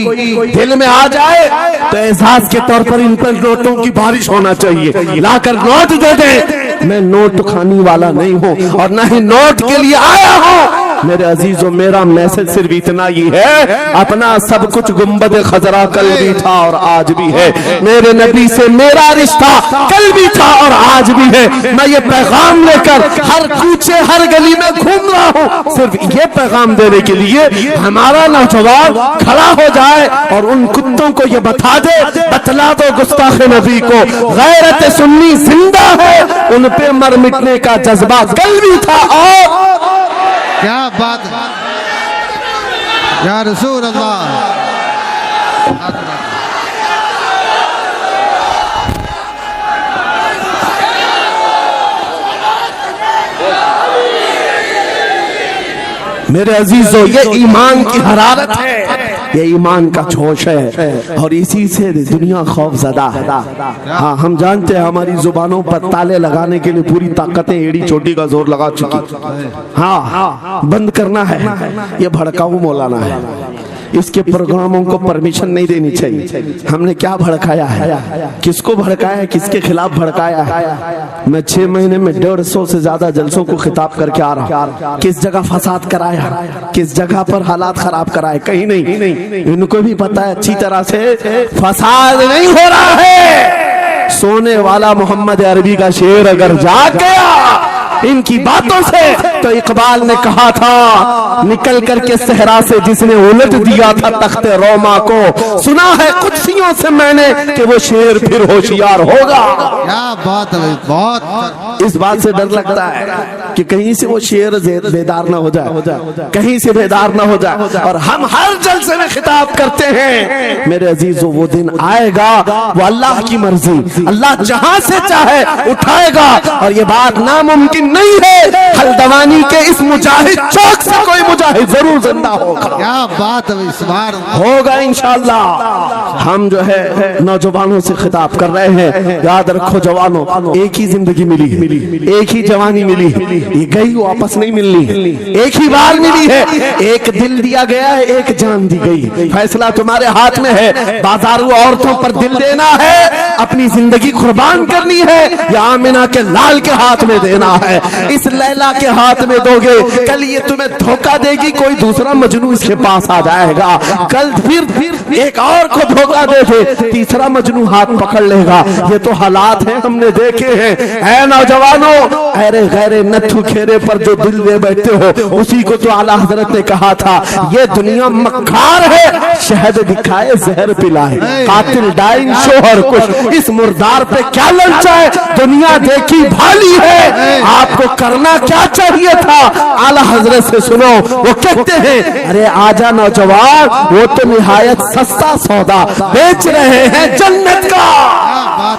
दिल में आ जाए तो एहसास के तौर पर इन पर नोटों की बारिश होना चाहिए, लाकर नोट दे दे। मैं नोट खाने वाला नहीं हूँ और न ही नोट के लिए आया हूँ। मेरे अजीजों, मेरा मैसेज सिर्फ इतना ही है, अपना सब कुछ गुंबद खजरा कल भी था और आज भी है, मेरे नबी से मेरा रिश्ता कल भी था और आज भी है। मैं ये पैगाम लेकर हर कूचे हर गली में घूम रहा हूँ, सिर्फ ये पैगाम देने के लिए हमारा नौजवान खड़ा हो जाए और उन कुत्तों को ये बता दे, बतला दो गुस्ताख नबी को, गैरत सुन्नी जिंदा है, उन पे मर मिटने का जज्बा कल भी था और क्या बात या रसूल अल्लाह। मेरे अजीजों, ये ईमान की हरारत है, ये ईमान का जोश है, और इसी से दुनिया खौफजदा है। हाँ, हम जानते हैं हमारी जुबानों पर ताले लगाने के लिए पूरी ताकतें एड़ी चोटी का जोर लगा चुकी। हाँ, बंद करना है। ये भड़काऊ मौलाना है, इसके प्रोग्रामों को परमिशन नहीं देनी चाहिए। हमने क्या भड़काया है, किसको भड़काया है, किसके खिलाफ भड़काया है? मैं 6 महीने में 150 से ज्यादा जलसों को खिताब करके आ रहा। किस जगह फसाद कराया, किस जगह पर हालात खराब कराए? कहीं नहीं। इनको भी पता है अच्छी तरह से फसाद नहीं हो रहा है। सोने वाला मोहम्मद अरबी का शेर अगर जाग गया इनकी बातों से, तो इकबाल ने कहा था निकल करके सहरा से जिसने उलट दिया था तख्ते रोमा को, सुना है कुर्सियों से मैंने कि वो शेर फिर होशियार होगा। क्या बात है, बहुत इस बात से डर लगता है कि कहीं से वो शेर बेदार ना हो जाए, कहीं से बेदार ना हो जाए। और हम हर जलसे में खिताब करते हैं, मेरे अजीजों वो दिन आएगा, वो अल्लाह की मर्जी, अल्लाह जहां से चाहे उठाएगा। और ये बात नामुमकिन नहीं है, हल्द्वानी के इस मुजाहिद चौक से कोई मुजाहिद जरूर जिंदा होगा। क्या बात है, इस बार होगा इंशाअल्लाह। हम जो है नौजवानों से खिताब कर रहे हैं, याद रखो जवानों, एक ही जिंदगी मिली, एक ही जवानी मिली, ये गई वापस नहीं मिलनी, एक ही बार मिली है। एक दिल दिया गया है, एक जान दी गई। फैसला तुम्हारे हाथ में है, बाजारू औरतों पर दिल देना है, अपनी जिंदगी कुर्बान करनी है, या आमिना के लाल के हाथ में देना है। इस लैला के हाथ में दोगे, कल ये तुम्हें धोखा देगी, कोई दूसरा मजनू इसके पास आ जाएगा, कल फिर एक और को धोखा दे दे, तीसरा मजनू हाथ पकड़ लेगा। ये तो हालात हैं, हमने देखे हैं। ऐ नौजवानों, अरे गैरे नथु खेरे पर जो दिल दे बैठते हो, उसी को तो आला हजरत ने कहा था, ये दुनिया मक्कार है, शहद दिखाए जहर पिलाए, कातिल डाइन शोहर कुछ, इस मुर्दार पे क्या ललचाए, दुनिया देखी भाली है, आपको करना क्या चाहिए था? आला हजरत से सुनो, वो कहते हैं, अरे आजा नौजवान, वो तो निहायत सस्ता सौदा बेच रहे हैं जन्नत का,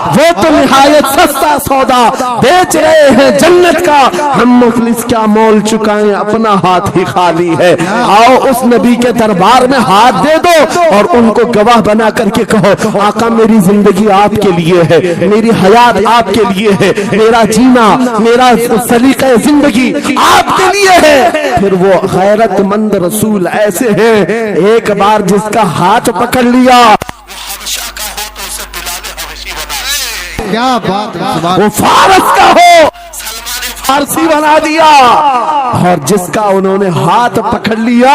वो तो निहायत सस्ता सौदा बेच रहे हैं जन्नत का। हम मुखलिस क्या मोल चुकाएं, अपना हाथ ही खाली है। आओ उस नबी के दरबार में हाथ दे दो और उनको गवाह बना करके कहो, आका मेरी जिंदगी आपके लिए है, मेरी हयात आपके लिए है, मेरा जीना, मेरा सलीका जिंदगी आपके लिए है। फिर वो गैरतमंद रसूल ऐसे हैं, एक बार जिसका हाथ पकड़ लिया, क्या बात है, वो फारस का हो, फारसी बना दिया। और जिसका उन्होंने हाथ पकड़ लिया,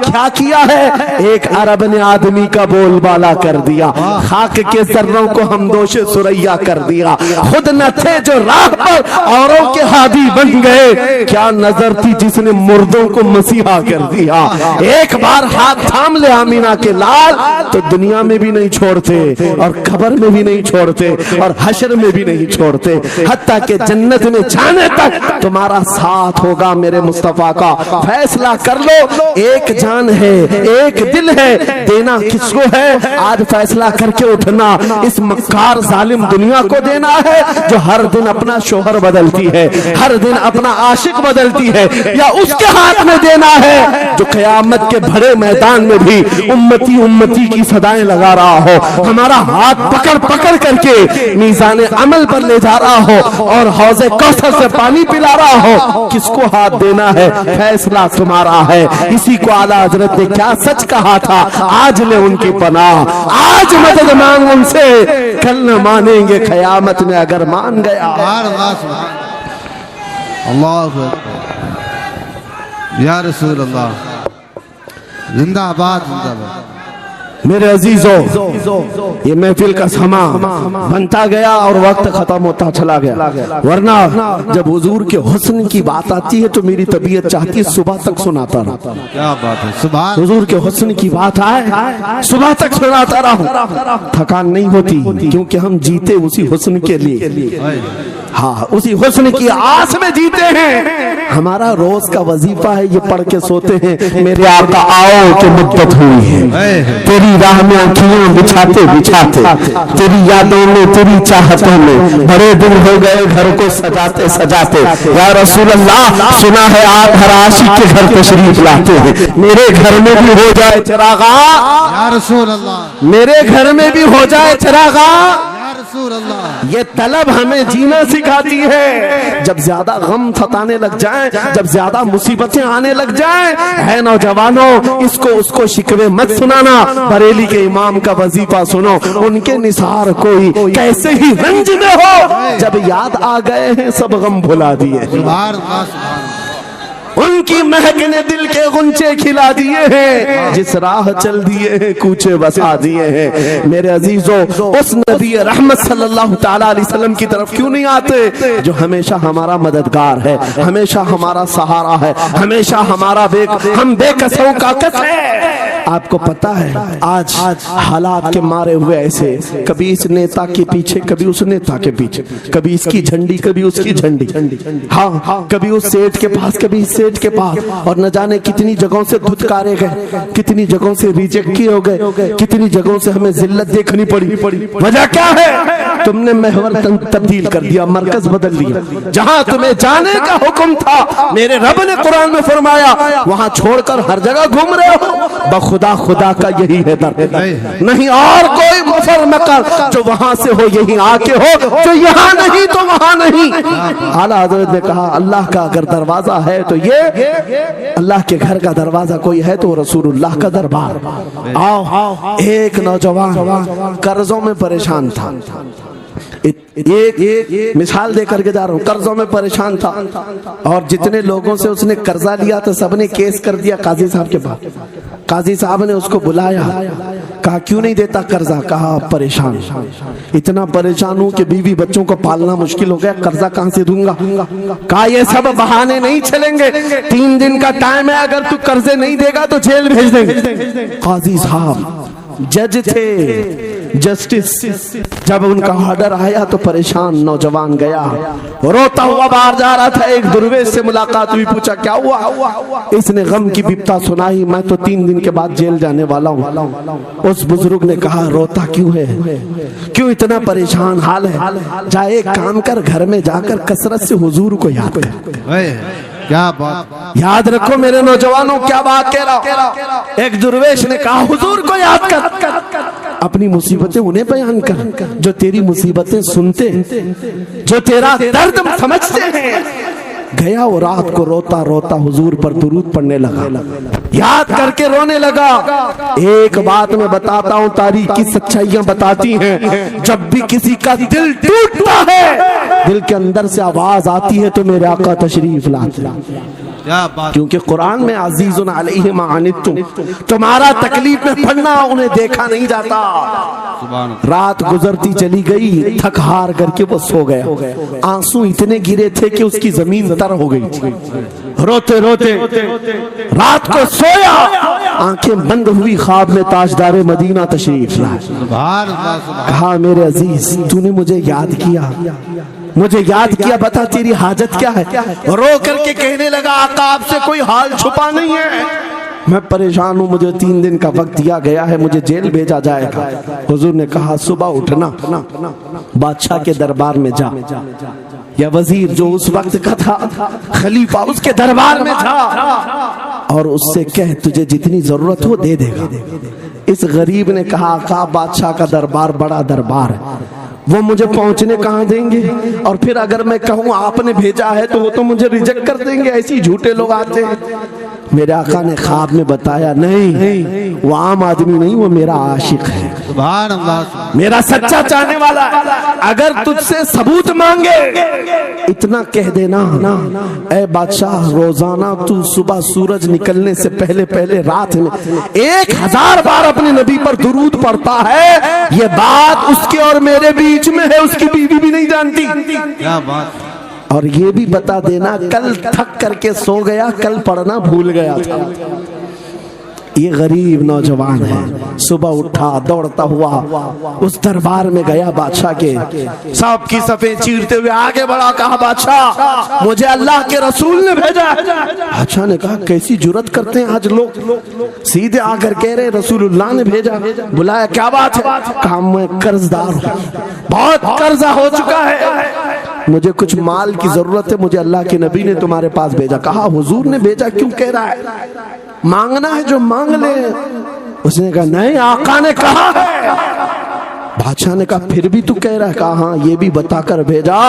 क्या किया है, एक अरब ने आदमी का बोलबाला कर दिया, खाक के जर्रों को हमदोशे सुरैया कर दिया, खुद न थे जो राह पर औरों के हादी बन गए, क्या नजर थी जिसने मुर्दों को मसीहा कर दिया। एक बार हाथ थाम ले आमीना के लाल, तो दुनिया में भी नहीं छोड़ते, और खबर में भी नहीं छोड़ते, और हशर में भी नहीं छोड़ते, हत्ता के जन्नत में जाने तक तुम्हारा साथ होगा। मेरे मुस्तफा का फैसला कर लो, एक जान है, एक दिल है, देना किसको है? आज फैसला करके उठना, इस मक्कार जालिम दुनिया को देना है, जो हर दिन अपना शोहर बदलती है, हर दिन अपना आशिक बदलती है, या उसके हाथ में देना है जो क़यामत के भरे मैदान में भी उम्मती उम्मती की सदाएं लगा रहा हो, हमारा हाथ पकड़ पकड़ करके मीज़ान अमल पर ले जा रहा हो, और हौज़े कौसर से पानी पिला रहा हो। किसको हाथ देना है? फैसला तुम्हारा है। इसी को आला हजरत ने क्या सच कहा था, आज ले उनकी पनाह, आज मदद मांग उनसे, कल न मानेंगे क़यामत में अगर मान गया। अल्लाह या रसूल अल्लाह, जिंदाबाद जिंदाबाद। मेरे अजीजों, ये महफिल का समा बनता गया और वक्त खत्म होता चला गया, वरना जब हुजूर के हुस्न की बात आती है तो मेरी तबीयत चाहती है सुबह तक सुनाता रहा। क्या बात है, सुबह हुजूर के हुस्न की बात आए, सुबह तक सुनाता रहूं, थकान नहीं होती, क्योंकि हम जीते उसी हुस्न के लिए, हाँ, उसी हुस्न की आस में जीते हैं। हमारा रोज का वजीफा है, ये पढ़ के सोते हैं, मेरे आका आओ कि मुद्दत हुई है, तेरी राह में आँखियां बिछाते बिछाते, तेरी यादों में, तेरी चाहतों में बड़े दिन हो गए घर को सजाते सजाते। या रसूल अल्लाह, सुना है आप हर आशिक के घर तशरीफ लाते हैं, मेरे घर में भी हो जाए चिरागा, या रसूल अल्लाह, मेरे घर में भी हो जाए चिरागा। या रसूल अल्लाह। ये तलब हमें जीना सिखाती है। जब ज्यादा गम सताने लग जाए, जब ज्यादा मुसीबतें आने लग जाए, है नौजवानों, इसको उसको शिकवे मत सुनाना, बरेली के इमाम का वजीफा सुनो, उनके निसार कोई कैसे ही रंज में हो, जब याद आ गए हैं सब गम भुला दिए, सुभान अल्लाह, सुभान अल्लाह। उनकी महक ने दिल के गुंचे खिला दिए हैं, जिस राह चल दिए हैं कूचे बसा दिए हैं। मेरे अजीजों, उस नबी रहमत सल्लल्लाहु ताला अलैहि वसल्लम की तरफ क्यों नहीं आते, जो हमेशा हमारा मददगार है, हमेशा हमारा सहारा है, हमेशा हमारा हम बेकसों का कस है। आपको पता है आज हालात के मारे हुए ऐसे, कभी इस नेता के पीछे, कभी उस नेता के पीछे, कभी इसकी झंडी, कभी उसकी झंडी, हाँ, कभी उस सेठ के पास, कभी इस सेठ के पास, और न जाने कितनी जगहों से धुतकारे गए, कितनी जगहों से रिजेक्ट किए हो गए, कितनी जगहों से हमें जिल्लत देखनी पड़ी। वजह क्या है? तुमने महवर तब्दील कर दिया, मरकज बदल दिया। जहां तुम्हें जाने का हुक्म था, मेरे रब ने कुरान में फरमाया, वहां छोड़कर हर जगह घूम रहे हो। खुदा का यही है दर, नहीं और कोई मुफर मकर, जो वहां से हो यही आके हो, जो यहाँ नहीं तो वहां नहीं। आला हजरत ने कहा, अल्लाह का अगर दरवाजा है तो ये अल्लाह के घर का दरवाजा कोई है तो रसूलुल्लाह का दरबार। आओ, एक नौजवान कर्जों में परेशान था, एक मिसाल दे करके जा रहा हूँ, कर्जों में परेशान था, और जितने लोगों से उसने कर्जा लिया तो सबने केस कर दिया काजी साहब के पास। काजी साहब ने उसको बुलाया, कहा क्यों नहीं देता कर्जा? कहा परेशान, इतना परेशान हूं कि बीवी बच्चों को पालना मुश्किल हो गया, कर्जा कहां से दूंगा? कहा ये सब बहाने नहीं चलेंगे, 3 दिन का टाइम है, अगर तू कर्जे नहीं देगा तो जेल भेज देंगे। काजी साहब जज थे, जस्टिस, जब उनका ऑर्डर आया तो परेशान नौजवान गया, रोता हुआ बाहर जा रहा था। एक दुर्वेश से मुलाकात हुई, पूछा क्या हुआ? इसने गम की बिपता सुनाई, मैं तो 3 दिन के बाद जेल जाने वाला हूँ। उस बुजुर्ग ने कहा, रोता क्यों है, क्यों इतना परेशान हाल है? जा एक काम कर, घर में जाकर कसरत से हुजूर को याद कर। क्या बात, याद रखो मेरे नौजवानों, क्या बात कह रहा हूं। एक दुर्वेश ने कहा, हुजूर को याद कर, अपनी मुसीबतें उन्हें बयान कर जो तेरी मुसीबतें सुनते, जो तेरा दर्द समझते हैं। गया वो रात को रोता रोता हुजूर पर दुरूद पढ़ने लगा, याद करके रोने लगा। एक बात मैं बताता हूँ, तारीख की सच्चाइयां बताती हैं, जब भी किसी का दिल टूटता है, दिल के अंदर से आवाज आती है तो मेरे आका तशरीफ लाते। क्या बात, क्योंकि कुरान में अजीजुन अलैहि मा अनित्तुम, तुम्हारा तकलीफ में पड़ना उन्हें देखा नहीं जाता। रात गुजरती चली गई, थक हार करके वो सो गया। आंसू इतने गिरे थे कि उसकी जमीन तर हो गई। रोते रोते रात को सोया, आंखें बंद हुई, ख्वाब में ताजदारे मदीना तशरीफ लाए। कहा मेरे अजीज, तूने मुझे याद किया, मुझे याद किया, बता तेरी हाजत क्या है? रो करके कहने लगा, आका आपसे कोई हाल छुपा नहीं है, मैं परेशान हूँ, मुझे 3 दिन का वक्त दिया गया है, मुझे जेल भेजा जाएगा। हुजूर ने कहा, सुबह उठना, बादशाह के दरबार में जा, या वजीर जो उस वक्त का था, खलीफा, उसके दरबार में जा और उससे कह तुझे जितनी जरूरत हो दे देगा। इस गरीब ने कहा, आका बादशाह का दरबार बड़ा दरबार है, वो मुझे पहुंचने कहाँ देंगे, और फिर अगर मैं कहूँ आपने भेजा है तो वो तो मुझे रिजेक्ट कर देंगे, ऐसे झूठे लोग आते हैं। मेरे आका ने ख्वाब में बताया, नहीं वो आम आदमी नहीं, वो मेरा आशिक है, सुभान अल्लाह, मेरा सच्चा चाहने वाला है। अगर तुझसे सबूत मांगे, इतना कह देना, ऐ बादशाह, रोजाना तू सुबह सूरज निकलने से पहले पहले रात में 1000 बार अपने नबी पर दुरूद पढ़ता है, ये बात उसके और मेरे बीच में है, उसकी बीवी भी नहीं जानती। क्या बात, और ये भी बता देना, कल थक करके सो गया, कल पढ़ना भूल गया था। ये गरीब नौजवान है। सुबह उठा दौड़ता हुआ उस दरबार में गया बादशाह के, सबकी सफेद चीरते हुए आगे बढ़ा, कहा बादशाह मुझे अल्लाह के रसूल ने भेजा। बादशाह ने कहा कैसी जुर्रत करते हैं आज लोग, सीधे आकर कह रहे रसूलुल्लाह ने भेजा। बुलाया, क्या बात है? कहा मैं कर्जदार हूँ, बहुत कर्जा हो चुका है, मुझे कुछ माल की जरूरत है, मुझे अल्लाह के नबी ने तुम्हारे पास भेजा। कहा हुजूर ने भेजा, क्यों कह रहा है? मांगना है जो मांग ले। उसने कहा नहीं, आका ने कहा है। बादशाह ने कहा फिर भी तू कह रहा है? कहा हाँ, ये भी बताकर भेजा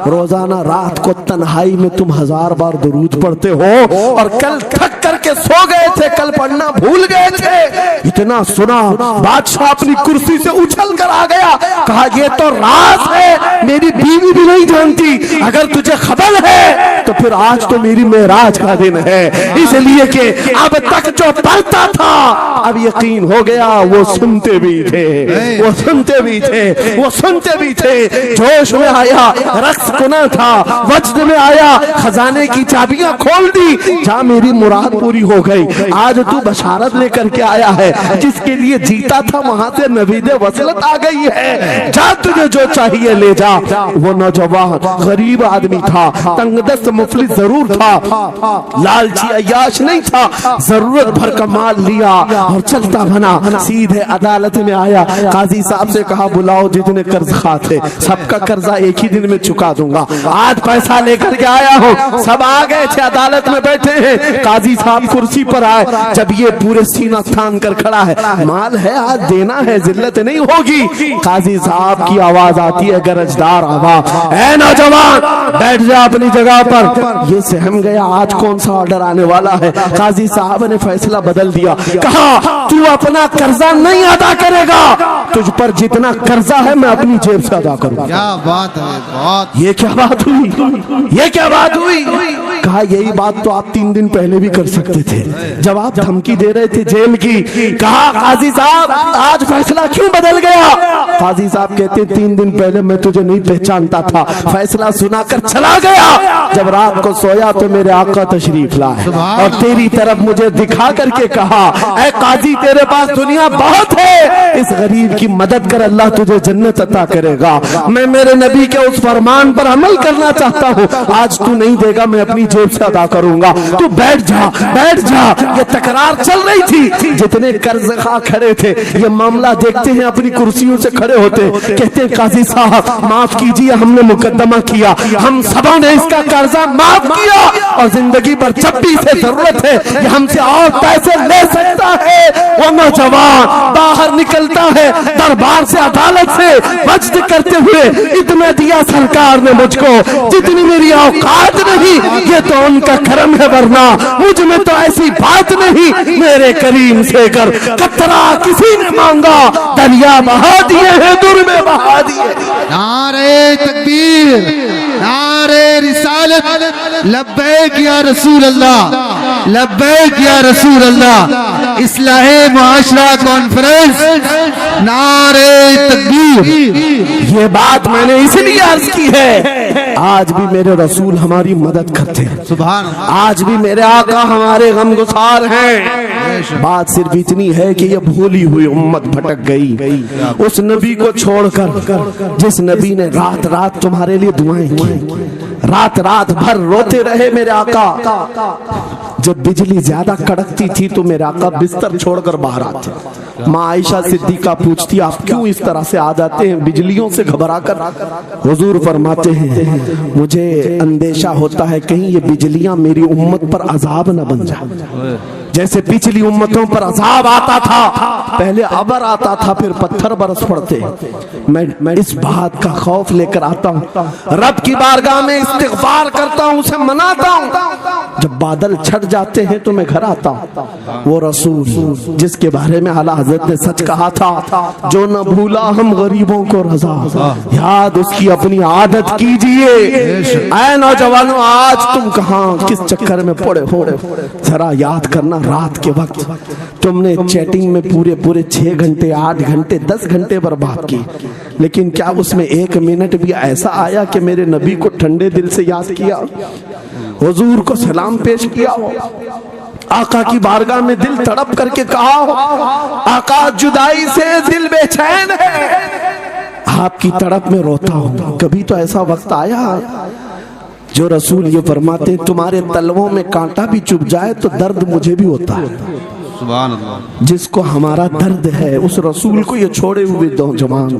रोजाना रात को तन्हाई में तुम 1000 बार दुरूद पढ़ते हो, और कल थक करके सो गए थे, कल पढ़ना भूल गए थे। इतना सुना बादशाह अपनी कुर्सी से उछल कर आ गया, कहा ये तो राज है, मेरी बीवी भी नहीं जानती, अगर तुझे खबर है तो फिर आज तो मेरी मेराज का दिन है, इसलिए कि अब तक जो पढ़ता था अब यकीन हो गया वो सुनते भी थे, वो सुनते भी थे, वो सुनते भी थे। जोश में आया, रक्स गुना था, वजद में आया, खजाने की चाबियां खोल दी, जा मेरी मुराद पूरी हो गई। आज तू बशारत लेकर के आया है, जिसके लिए जीता था वहां से नवीदे वसलत आ गई है, जा तुझे जो चाहिए ले जा। वो नौजवान गरीब आदमी था, तंगदस्त मुफलिस जरूर था, लालची अय्याश नहीं था, जरूरत भर का माल लिया और चलता बना। सीधे अदालत में आया, काजी साहब से कहा बुलाओ जितने कर्ज खा थे, सबका कर्जा एक ही दिन में चुका दूंगा, आज पैसा लेकर के आया हूँ। सब आ गए थे, अदालत में बैठे हैं, काजी साहब कुर्सी पर आए, जब ये पूरे सीना थान कर खड़ा है, माल है आज देना है, जिल्लत नहीं होगी। काजी साहब की आवाज आती है, गरजदार आवाज, ऐ नौजवान बैठ जा अपनी जगह पर। ये सहम गया, आज कौन सा ऑर्डर आने वाला है। काजी साहब ने फैसला बदल दिया, कहा तू अपना कर्जा नहीं अदा करेगा, तुझ पर जितना कर्जा है मैं अपनी जेब से अदा करूंगा। क्या बात है, बहुत। ये क्या बात हुई, ये क्या बात हुई? कहा यही बात तो आप 3 दिन पहले भी कर सकते थे, जब आप धमकी दे रहे थे जेल की। कहा काजी साहब आज फैसला क्यों बदल गया? काजी साहब कहते 3 दिन पहले मैं तुझे नहीं पहचानता था, फैसला सुनाकर चला गया, जब रात को सोया तो मेरे आका तशरीफ लाए और तेरी तरफ मुझे दिखा करके कहा, ऐ काजी तेरे पास दुनिया बहुत है, इस गरीब की मदद कर, अल्लाह तुझे जन्नत अता करेगा। मैं मेरे नबी के उस फरमान पर अमल करना चाहता हूँ, आज तू नहीं देगा मैं अपनी जेब से अदा करूंगा, तू बैठ जा, बैठ जा। ये तकरार चल रही थी, जितने कर्ज खा खड़े थे ये मामला देखते हैं अपनी कुर्सियों से खड़े होते, कहते हैं काजी साहब माफ कीजिए, हमने मुकदमा किया, हम सबों ने इसका कर्जा माफ किया, और जिंदगी भर जब भी इसे जरूरत है ये हमसे और पैसे ले सकता है। वो नौजवान बाहर निकलता है दरबार से, अदालत से, वज्द करते हुए, इतना दिया सरकार ने मुझको जितनी मेरी औकात नहीं, ये तो उनका करम है, वरना मुझ में तो ऐसी बात नहीं, मेरे करीम से कर कतरा किसी ने मांगा, दरिया बहा दिए हैं, दुर में बहा दिए। नारे तकबीर, नारे रिसालत, लब्बैक या रसूल अल्लाह, लब्बैक या रसूल अल्लाह। इस्लाहे मुआशरा कॉन्फ्रेंस, नारे तकबीर। ये बात मैंने इसलिए अर्ज की है, आज भी मेरे रसूल हमारी मदद करते हैं, सुभान अल्लाह। आज भी मेरे आका हमारे गमगुसार हैं। बात सिर्फ इतनी है कि ये भूली हुई उम्मत भटक गई उस नबी को छोड़कर, जिस नबी ने रात रात तुम्हारे लिए दुआएं की, रात रात भर रोते रहे मेरे आका। जब बिजली ज्यादा कड़कती थी तो मेरे आका बिस्तर छोड़कर बाहर आते। माँ आयशा सिद्दीका पूछती आप क्यों इस तरह से आ जाते हैं बिजलियों से घबरा कर? हुजूर फरमाते हैं मुझे अंदेशा होता है कहीं ये बिजलियां मेरी उम्मत पर अजाब न बन जाए, जैसे पिछली उम्मतों पर अजाब आता था, पहले अबर आता था फिर पत्थर बरस पड़ते। मैं इस बात का खौफ लेकर आता हूँ, रब की बारगाह में इस्तिग़फार करता हूँ, उसे मनाता हूँ। जब बादल छट जाते हैं तो मैं घर आता हूँ। वो रसूल जिसके बारे में आला हज़रत ने सच कहा था, जो न भूला हम गरीबों को रजा, याद उसकी अपनी आदत कीजिए। ऐ नौजवानों आज तुम कहाँ किस चक्कर में पड़े हो, जरा याद करना। रात के वक्त तुमने चैटिंग में पूरे 6 घंटे 8 घंटे 10 घंटे बर्बाद की, लेकिन क्या उसमें 1 मिनट भी ऐसा आया कि मेरे नबी को ठंडे दिल से याद किया, हुजूर को सलाम पेश किया हो? आका की बारगाह में दिल तड़प करके कहा, आका जुदाई से दिल बेचैन है, आपकी तड़प में रोता हूं। कभी तो ऐसा वक्त आया जो रसूल ये फरमाते, तुम्हारे तलवों में कांटा भी चुभ जाए तो दर्द मुझे भी होता है। सुभान अल्लाह। जिसको हमारा दर्द है उस रसूल को ये छोड़े हुए नौजवान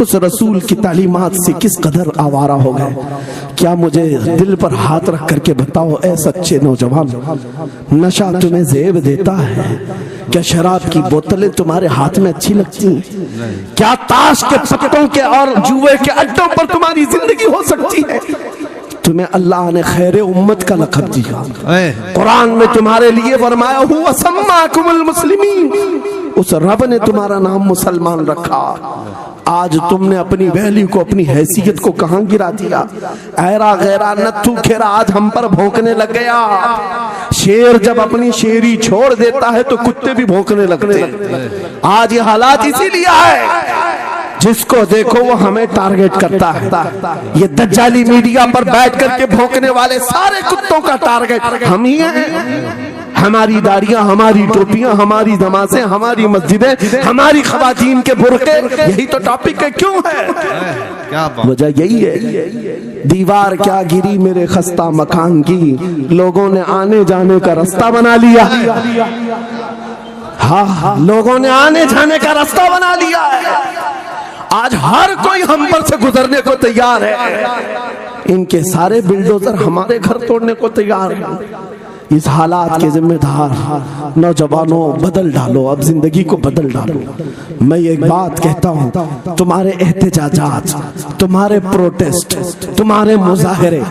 उस रसूल की तालीमात से किस कदर आवारा हो गए। क्या मुझे दिल पर हाथ रख करके बताओ ऐ सच्चे नौजवान, नशा तुम्हें जेब देता है? क्या शराब की बोतलें तुम्हारे हाथ में अच्छी लगती हैं? क्या ताश के पत्तों के और जुए के अड्डों पर तुम्हारी जिंदगी हो सकती है? तुम्हें अल्लाह ने खैर उम्मत का लक़ब दिया। कुरान में तुम्हारे लिए फरमाया हुआ सम्माकुमुल मुस्लिमीन, उस रब ने तुम्हारा नाम मुसलमान रखा। आज तुमने अपनी वैल्यू को, अपनी हैसियत को कहां गिरा दिया? ऐरा गैरा नत्थू खेरा आज हम पर भौंकने लग गया। शेर जब अपनी शेरी छोड़ देता है तो कुत्ते भी भौंकने लगते हैं। आज ये हालात इसीलिए है, जिसको देखो वो हमें टारगेट करता है। ये दज्जाली मीडिया पर बैठ करके भौंकने वाले सारे कुत्तों का टारगेट हम ही हैं। हमारी दाढ़ियां, हमारी टोपियां, हमारी नमाज़ें, हमारी मस्जिदें, हमारी खवातीन के बुर्के, यही तो टॉपिक है। क्यों है? क्या बात। वजह यही है, दीवार क्या गिरी मेरे खस्ता मकान की, लोगों ने आने जाने का रास्ता बना लिया। हाँ, लोगों ने आने जाने का रास्ता बना लिया है। आज हर कोई हम पर से गुजरने को तैयार है। इनके सारे बिल्डोजर हमारे घर तोड़ने को तैयार है। इस हालात के जिम्मेदार नौजवानों बदल डालो, अब जिंदगी को बदल डालो। मैं एक बात कहता हूँ, तुम्हारे एहतजाजात, तुम्हारे प्रोटेस्ट, तुम्हारे मुजाहरे,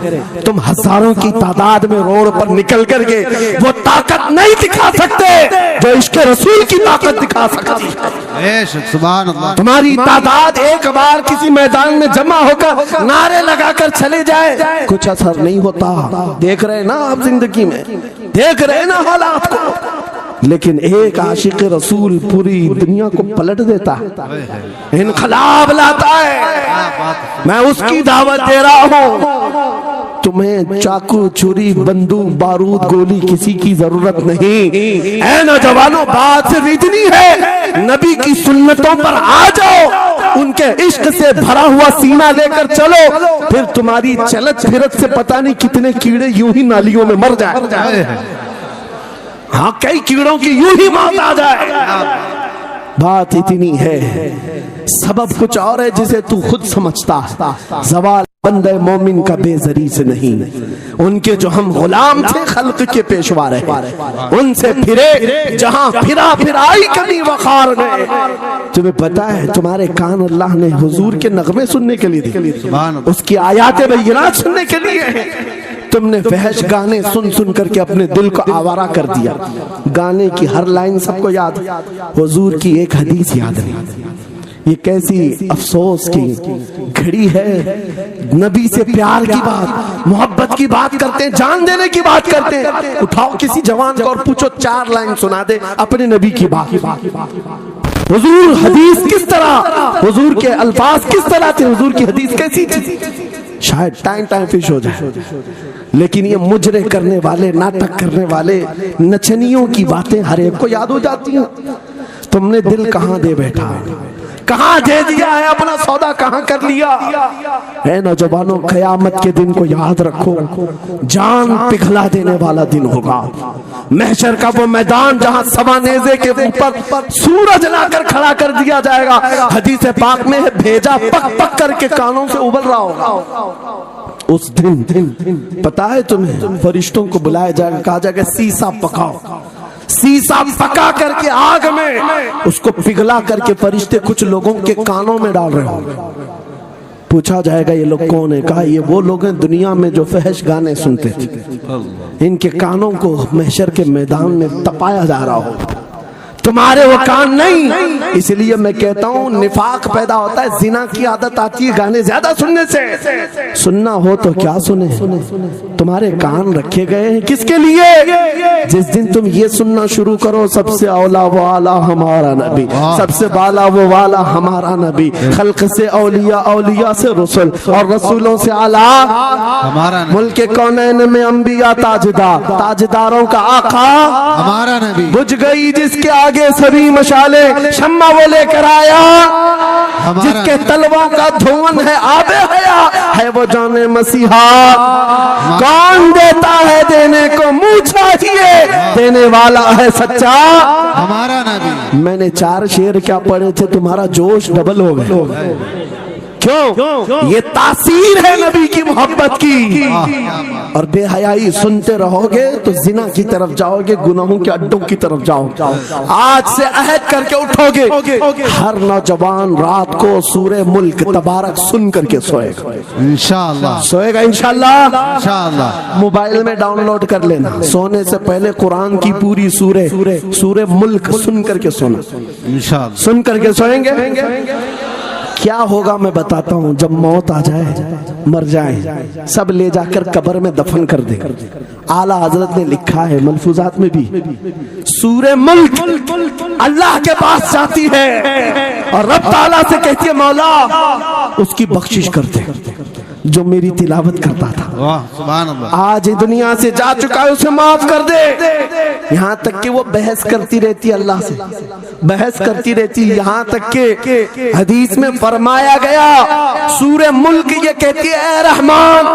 तुम हजारों की तादाद में रोड पर निकल करके वो ताकत नहीं दिखा सकते जो इश्क रसूल की ताकत दिखा सकती है। सुभान अल्लाह। तुम्हारी तादाद एक बार किसी मैदान में जमा होकर नारे लगाकर चले जाए, कुछ असर नहीं होता। देख रहे ना आप जिंदगी में, देख रहे ना हालात को। लेकिन एक आशिक रसूल पूरी दुनिया को पलट देता है, इनकलाब लाता है। मैं उसकी दावत दे रहा हूँ। तुम्हें चाकू, छुरी, बंदूक, बारूद, गोली किसी की जरूरत नहीं। ऐ नौजवानों, बात सिर्फ इतनी है, नबी की सुन्नतों पर आ जाओ, उनके इश्क से भरा हुआ सीना लेकर चलो, फिर तुम्हारी चलत फिरत से पता नहीं कितने कीड़े यूं ही नालियों में मर जाए। हाँ, कई कीड़ों की यूं ही मौत आ जाए। बात इतनी है, सबब कुछ और है जिसे तू खुद समझता है। सवाल बंदे मोमिन का बेजरी से नहीं, उनके जो हम गुलाम थे खल्क के पेशवा रहे, उनसे फिरे जहां फिरा फिराई कभी वखार गए। तुम्हें पता है तुम्हारे कान अल्लाह ने हुजूर के नगमे सुनने के लिए दिए, उसकी आयाते बय्यिनात सुनने के लिए। तुमने फहश गाने सुन सुन करके अपने दिल को आवारा कर दिया। गाने की हर लाइन सबको याद, हुजूर की एक हदीस याद नहीं। ये कैसी अफसोस की घड़ी है। नबी से प्यार की बात, मोहब्बत की बात करते हैं, जान देने की बात करते हैं। उठाओ किसी जवान को और पूछो 4 लाइन सुना दे अपने नबी की बात। हुजूर हदीस किस तरह, हुजूर के अल्फाज किस तरह थे, हुजूर की हदीस कैसी थी, शायद टाइम फिश हो जाए। लेकिन ये मुजरे करने वाले, नाटक करने वाले, नचनियों की बातें हर एक को याद हो जाती हैं। तुमने दिल कहां दे बैठा, कहां दे दिया है, अपना सौदा कहां कर लिया है। नौजवानों, कयामत के दिन को याद रखो, जान पिघला देने वाला दिन होगा। महशर का वो मैदान जहां सवानेज़े के ऊपर सूरज लाकर खड़ा कर दिया जाएगा। हदीस पाक में है, भेजा पक पक करके कानों से उबल रहा होगा। उस दिन पता है तुम्हें, फरिश्तों को बुलाया जाएगा, कहा जाएगा शीशा पकाओ। शीशा पका करके आग में उसको पिघला करके फरिश्ते कुछ लोगों के कानों में डाल रहे हो। पूछा जाएगा ये लोग कौन है? कहा ये वो लोग हैं दुनिया में जो फहश गाने सुनते थे, इनके कानों को महशर के मैदान में तपाया जा रहा हो। तुम्हारे वो कान नहीं। इसलिए मैं कहता हूँ निफाक पैदा होता है, जिना की आदत आती है गाने ज्यादा सुनने से। सुनना हो तो क्या सुने, तुम्हारे कान रखे गए हैं किसके लिए? जिस दिन तुम ये सुनना शुरू करो सबसे औला वो आला हमारा नबी, सबसे बाला वो वाला हमारा नबी, खल्क से औलिया, औलिया से रसूल और रसूलों से आला हमारा नबी, मुल्क कौनैन में अंबिया ताजदार, ताजदारों का आका हमारा नबी, बुझ गई जिसके आगे सभी मशाले, शम्मा वो लेकर आया जिसके तलवों का धुआं है आबे हया, है वो जाने मसीहा। कौन देता है देने को मुँह चाहिए, देने वाला है सच्चा हमारा नबी। मैंने 4 शेर क्या पढ़े थे, तुम्हारा जोश डबल हो गया। क्यों? ये तासीर है नबी की मोहब्बत की। और बेहयाई सुनते रहोगे तो जिना की तरफ जाओगे, गुनाहों के अड्डों की तरफ जाओगे। आज से अहद करके उठोगे, हर नौजवान रात को सूरे मुल्क तबारक सुन करके सोएगा, इंशाअल्लाह सोएगा इंशाअल्लाह। इंशाअल्लाह। मोबाइल में डाउनलोड कर लेना, सोने से पहले कुरान की पूरी सूरे मुल्क सुन करके सोना, इंशाअल्लाह सुन करके सोएंगे। क्या होगा मैं बताता हूँ, जब मौत आ जाए, मर जाए, सब ले जाकर कब्र में दफन कर दे। आला हजरत ने लिखा है मलफूजात में भी, सूरे मुल्क अल्लाह के पास जाती है और रब ताला से कहती है मौला उसकी बख्शिश कर दे जो मेरी तिलावत करता था, वाह सुभान अल्लाह, आज दुनिया से जा चुका है, उसे माफ कर दे। यहाँ तक कि वो बहस करती रहती है अल्लाह से, बहस करती रहती है। यहाँ तक के हदीस में फरमाया गया सूरे मुल्क ये कहती है ऐ रहमान,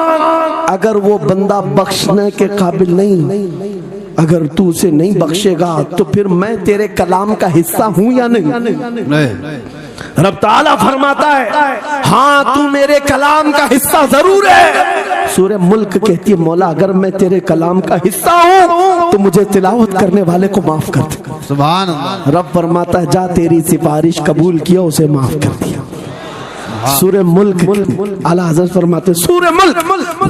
अगर वो बंदा बख्शने के काबिल नहीं, अगर तू उसे नहीं बख्शेगा तो फिर मैं तेरे कलाम का हिस्सा हूं या नहीं? रब ताला फरमाता है हाँ तू मेरे कलाम का हिस्सा जरूर है। सूरे मुल्क कहती है मौला अगर मैं तेरे कलाम का हिस्सा हूँ तो मुझे तिलावत करने वाले को माफ कर दे। सुभान अल्लाह। रब फरमाता है जा तेरी सिफारिश कबूल किया, उसे माफ कर दिया। सूरे मुल्क आला हज़रत फरमाते सूरे मुल्क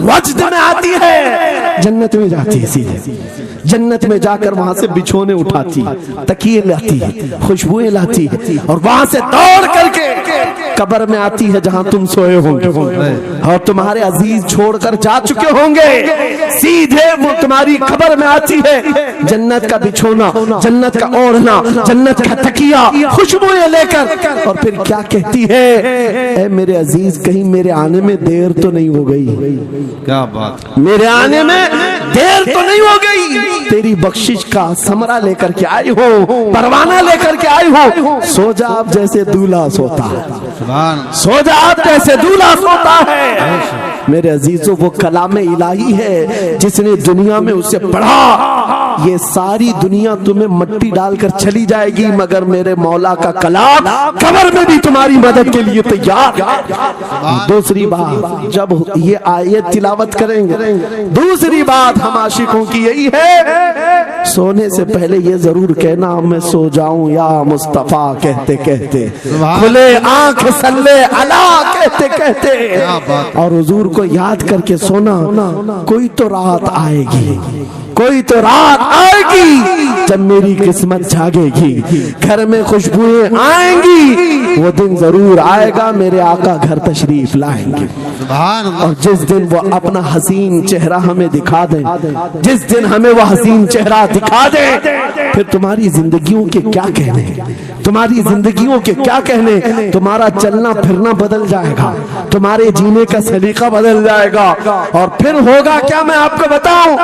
वजद में आती है, जन्नत में जाती है, सीधे जन्नत में जाकर वहां से बिछोने उठाती, तकिए लाती, खुशबुएं लाती और वहां से दौड़ करके कब्र में आती है जहां तुम सोए होंगे और तुम्हारे अजीज छोड़कर जा चुके होंगे। सीधे वो तुम्हारी कब्र में आती है, जन्नत का बिछोना, जन्नत का ओढ़ना, जन्नत का तकिया, खुशबुएं लेकर, और फिर क्या कहती है ऐ मेरे अजीज कहीं मेरे आने में देर तो नहीं हो गई? क्या बात, मेरे आने में देर तो नहीं हो गई? तेरी बख्शिश का समरा लेकर के आई हो, परवाना लेकर के आई हो। सो जा आप जैसे दूल्हा सोता है, सो जा आप जैसे दूल्हा सोता है। मेरे अजीजों वो कलाम इलाही है जिसने दुनिया में उसे पढ़ा, ये सारी दुनिया तुम्हें मट्टी डालकर चली जाएगी मगर मेरे मौला का कलाम कब्र में भी तुम्हारी मदद के लिए तैयार। दूसरी बात जब ये आयत तिलावत करेंगे, दूसरी बात हम आशिकों की यही है सोने से पहले ये जरूर कहना मैं सो जाऊं या मुस्तफा कहते कहते, खुले आंख सल्ले अला कहते कहते, और हुजूर को याद करके सोना। कोई तो रात आएगी, कोई तो रात आएगी जब मेरी किस्मत जागेगी, घर में खुशबुएं आएंगी, वो दिन जरूर आएगा मेरे आका घर तशरीफ लाएंगे। और जिस दिन वो अपना हसीन चेहरा हमें दिखा दे, जिस दिन हमें वो हसीन चेहरा दिखा दे, फिर तुम्हारी जिंदगियों के क्या कहने, तुम्हारी जिंदगियों के क्या कहने, तुम्हारा चलना फिरना बदल जाएगा, तुम्हारे जीने का सलीका बदल जाएगा। और फिर होगा क्या मैं आपको बताऊं,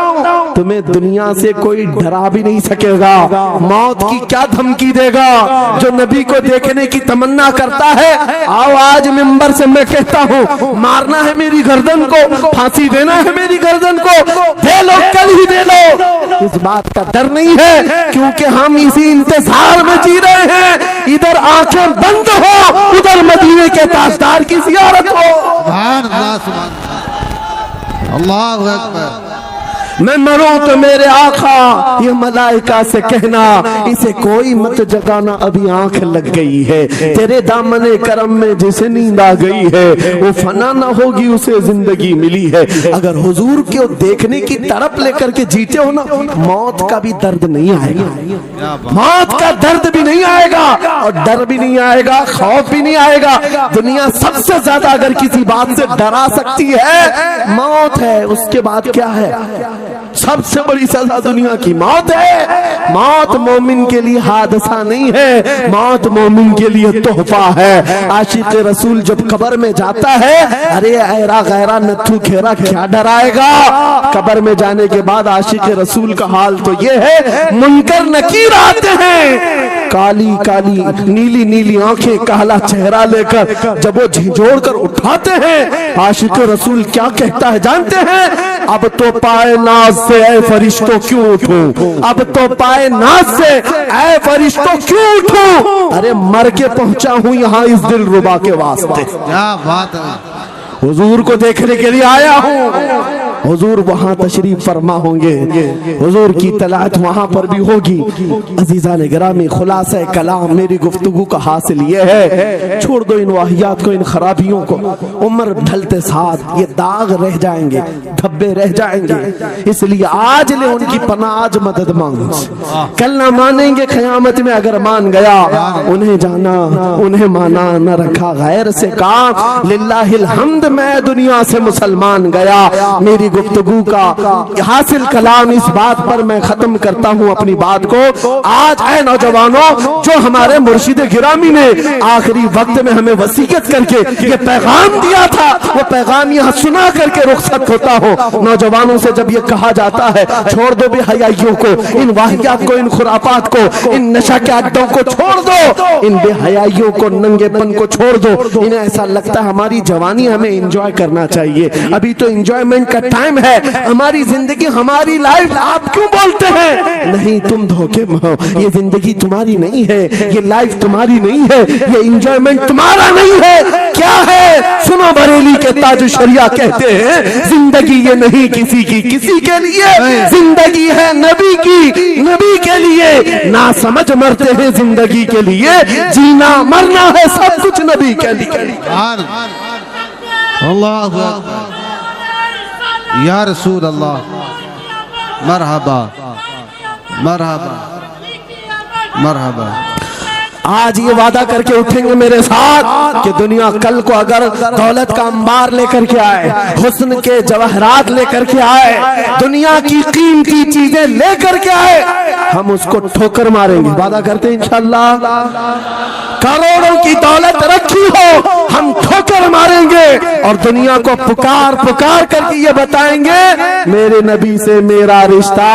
तुम्हें दुनिया से कोई डरा भी नहीं सकेगा। मौत की क्या धमकी देगा? जो नबी को देखने की तमन्ना करता है, आओ आज मिंबर से मैं कहता हूँ मारना है मेरी गर्दन को, फांसी देना है मेरी गर्दन को, दे लो कल ही दे लो। इस बात का डर नहीं है क्योंकि हम इसी इंतजार में जी रहे हैं, इधर आंखें बंद हो उधर मदीने के ताजदार की जियारत हो। सुभान अल्लाह, सुभान अल्लाह, अल्लाहु अकबर। میں مروں تو میرے آقا یہ ملائکہ سے کہنا اسے کوئی مت جگانا ابھی آنکھ لگ گئی ہے، تیرے دامن کرم میں جسے نیند آ گئی ہے وہ فنا نہ ہوگی اسے زندگی ملی ہے۔ اگر حضور کو دیکھنے کی تڑپ لے کر کے جیتے ہو نا، موت کا بھی درد نہیں آئے گا، موت کا درد بھی نہیں آئے گا اور ڈر بھی نہیں آئے گا، خوف بھی نہیں آئے گا۔ دنیا سب سے زیادہ اگر کسی بات سے ڈرا سکتی ہے موت ہے، اس کے بعد کیا ہے؟ سب سے بڑی سزا دنیا کی موت ہے۔ موت مومن کے لیے حادثہ نہیں ہے، موت مومن کے لیے تحفہ ہے۔ عاشق رسول جب قبر میں جاتا ہے، ارے ایرا غیرہ نتھو کھیرا کیا ڈرائے گا؟ قبر میں جانے کے بعد عاشق رسول کا حال تو یہ ہے، منکر نکیر آتے ہیں کالی کالی نیلی نیلی آنکھیں کالا چہرہ لے کر، جب وہ جھنجھوڑ کر اٹھاتے ہیں عاشق رسول کیا کہتا ہے جانتے ہیں؟ اب تو پائے ناز سے اے فرشتوں کیوں اٹھوں، اب تو پائے ناز سے اے فرشتوں کیوں اٹھوں، ارے مر کے پہنچا ہوں یہاں اس دل ربا کے واسطے، کیا بات ہے، حضور کو دیکھنے کے لیے آیا ہوں۔ حضور وہاں تشریف فرما ہوں گے، حضور کی طلعت وہاں پر بھی ہوگی۔ عزیزان گرامی، خلاصہ کلام میری گفتگو کا حاصل یہ ہے، چھوڑ دو ان واہیات کو، ان خرابیوں کو، عمر ڈھلتے ساتھ یہ داغ رہ جائیں گے، دھبے رہ جائیں گے، اس لیے آج لے ان کی پناہ، آج مدد مانگ، کل نہ مانیں گے قیامت میں، اگر مان گیا انہیں جانا انہیں مانا نہ رکھا غیر سے کام، للہ الحمد میں دنیا سے مسلمان گیا۔ میری گفتگو کا حاصل کلام اس بات پر میں ختم کرتا ہوں اپنی بات کو، آج اے نوجوانوں جو ہمارے مرشد گرامی نے آخری وقت میں ہمیں وصیت کر کے یہ پیغام دیا تھا، وہ پیغام یہاں سنا کر کے رخصت ہوتا ہو۔ نوجوانوں سے جب یہ کہا جاتا ہے چھوڑ دو بے حیائیوں کو، ان واہیات کو، ان خرافات کو، ان نشہ کے اڈوں کو چھوڑ دو، ان بے حیائیوں کو، ننگے پن کو چھوڑ دو، انہیں ایسا لگتا ہے ہماری جوانی ہمیں انجوائے کرنا چاہیے، ابھی تو انجوائمنٹ کا ٹائم ہے، ہماری زندگی ہماری لائف، آپ کیوں بولتے ہیں؟ نہیں، تم دھوکے میں ہو، یہ زندگی تمہاری نہیں ہے، یہ لائف تمہاری نہیں ہے، یہ انجوائمنٹ تمہارا نہیں ہے۔ کیا ہے؟ سنو، بریلی کے تاج شریعہ کہتے ہیں زندگی یہ نہیں کسی کی کسی کے لیے، زندگی ہے نبی کی نبی کے لیے، نہ سمجھ مرتے ہیں زندگی کے لیے، جینا مرنا ہے سب کچھ نبی کے لیے۔ اللہ اکبر، یا رسول اللہ، مرحبا مرحبا مرحبا۔ آج یہ وعدہ کر کے اٹھیں گے میرے ساتھ کہ دنیا کل کو اگر دولت کا انبار لے کر کے آئے، حسن کے جواہرات لے کر کے آئے، دنیا کی قیمتی چیزیں لے کر کے آئے، ہم اس کو ٹھوکر ماریں گے، وعدہ کرتے ہیں انشاءاللہ۔ کروڑوں کی دولت رکھی ہو ہم ٹھوکر ماریں گے اور دنیا کو پکار پکار کر کے یہ بتائیں گے میرے نبی سے میرا رشتہ،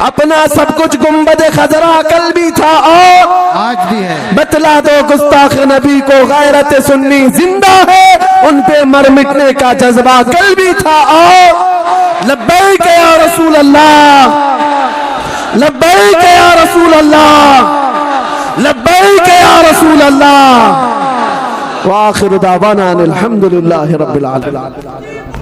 اپنا سب کچھ گنبد خضرا کل بھی تھا اور آج بھی ہے، بتلا دو گستاخ نبی کو غیرت سنی زندہ ہے، ان پہ مر مٹنے کا جذبہ کل بھی تھا اور لبیک یا رسول اللہ، لبیک یا رسول اللہ، لبیک یا رسول اللہ، وآخر دعوانا الحمدللہ رب العالمین۔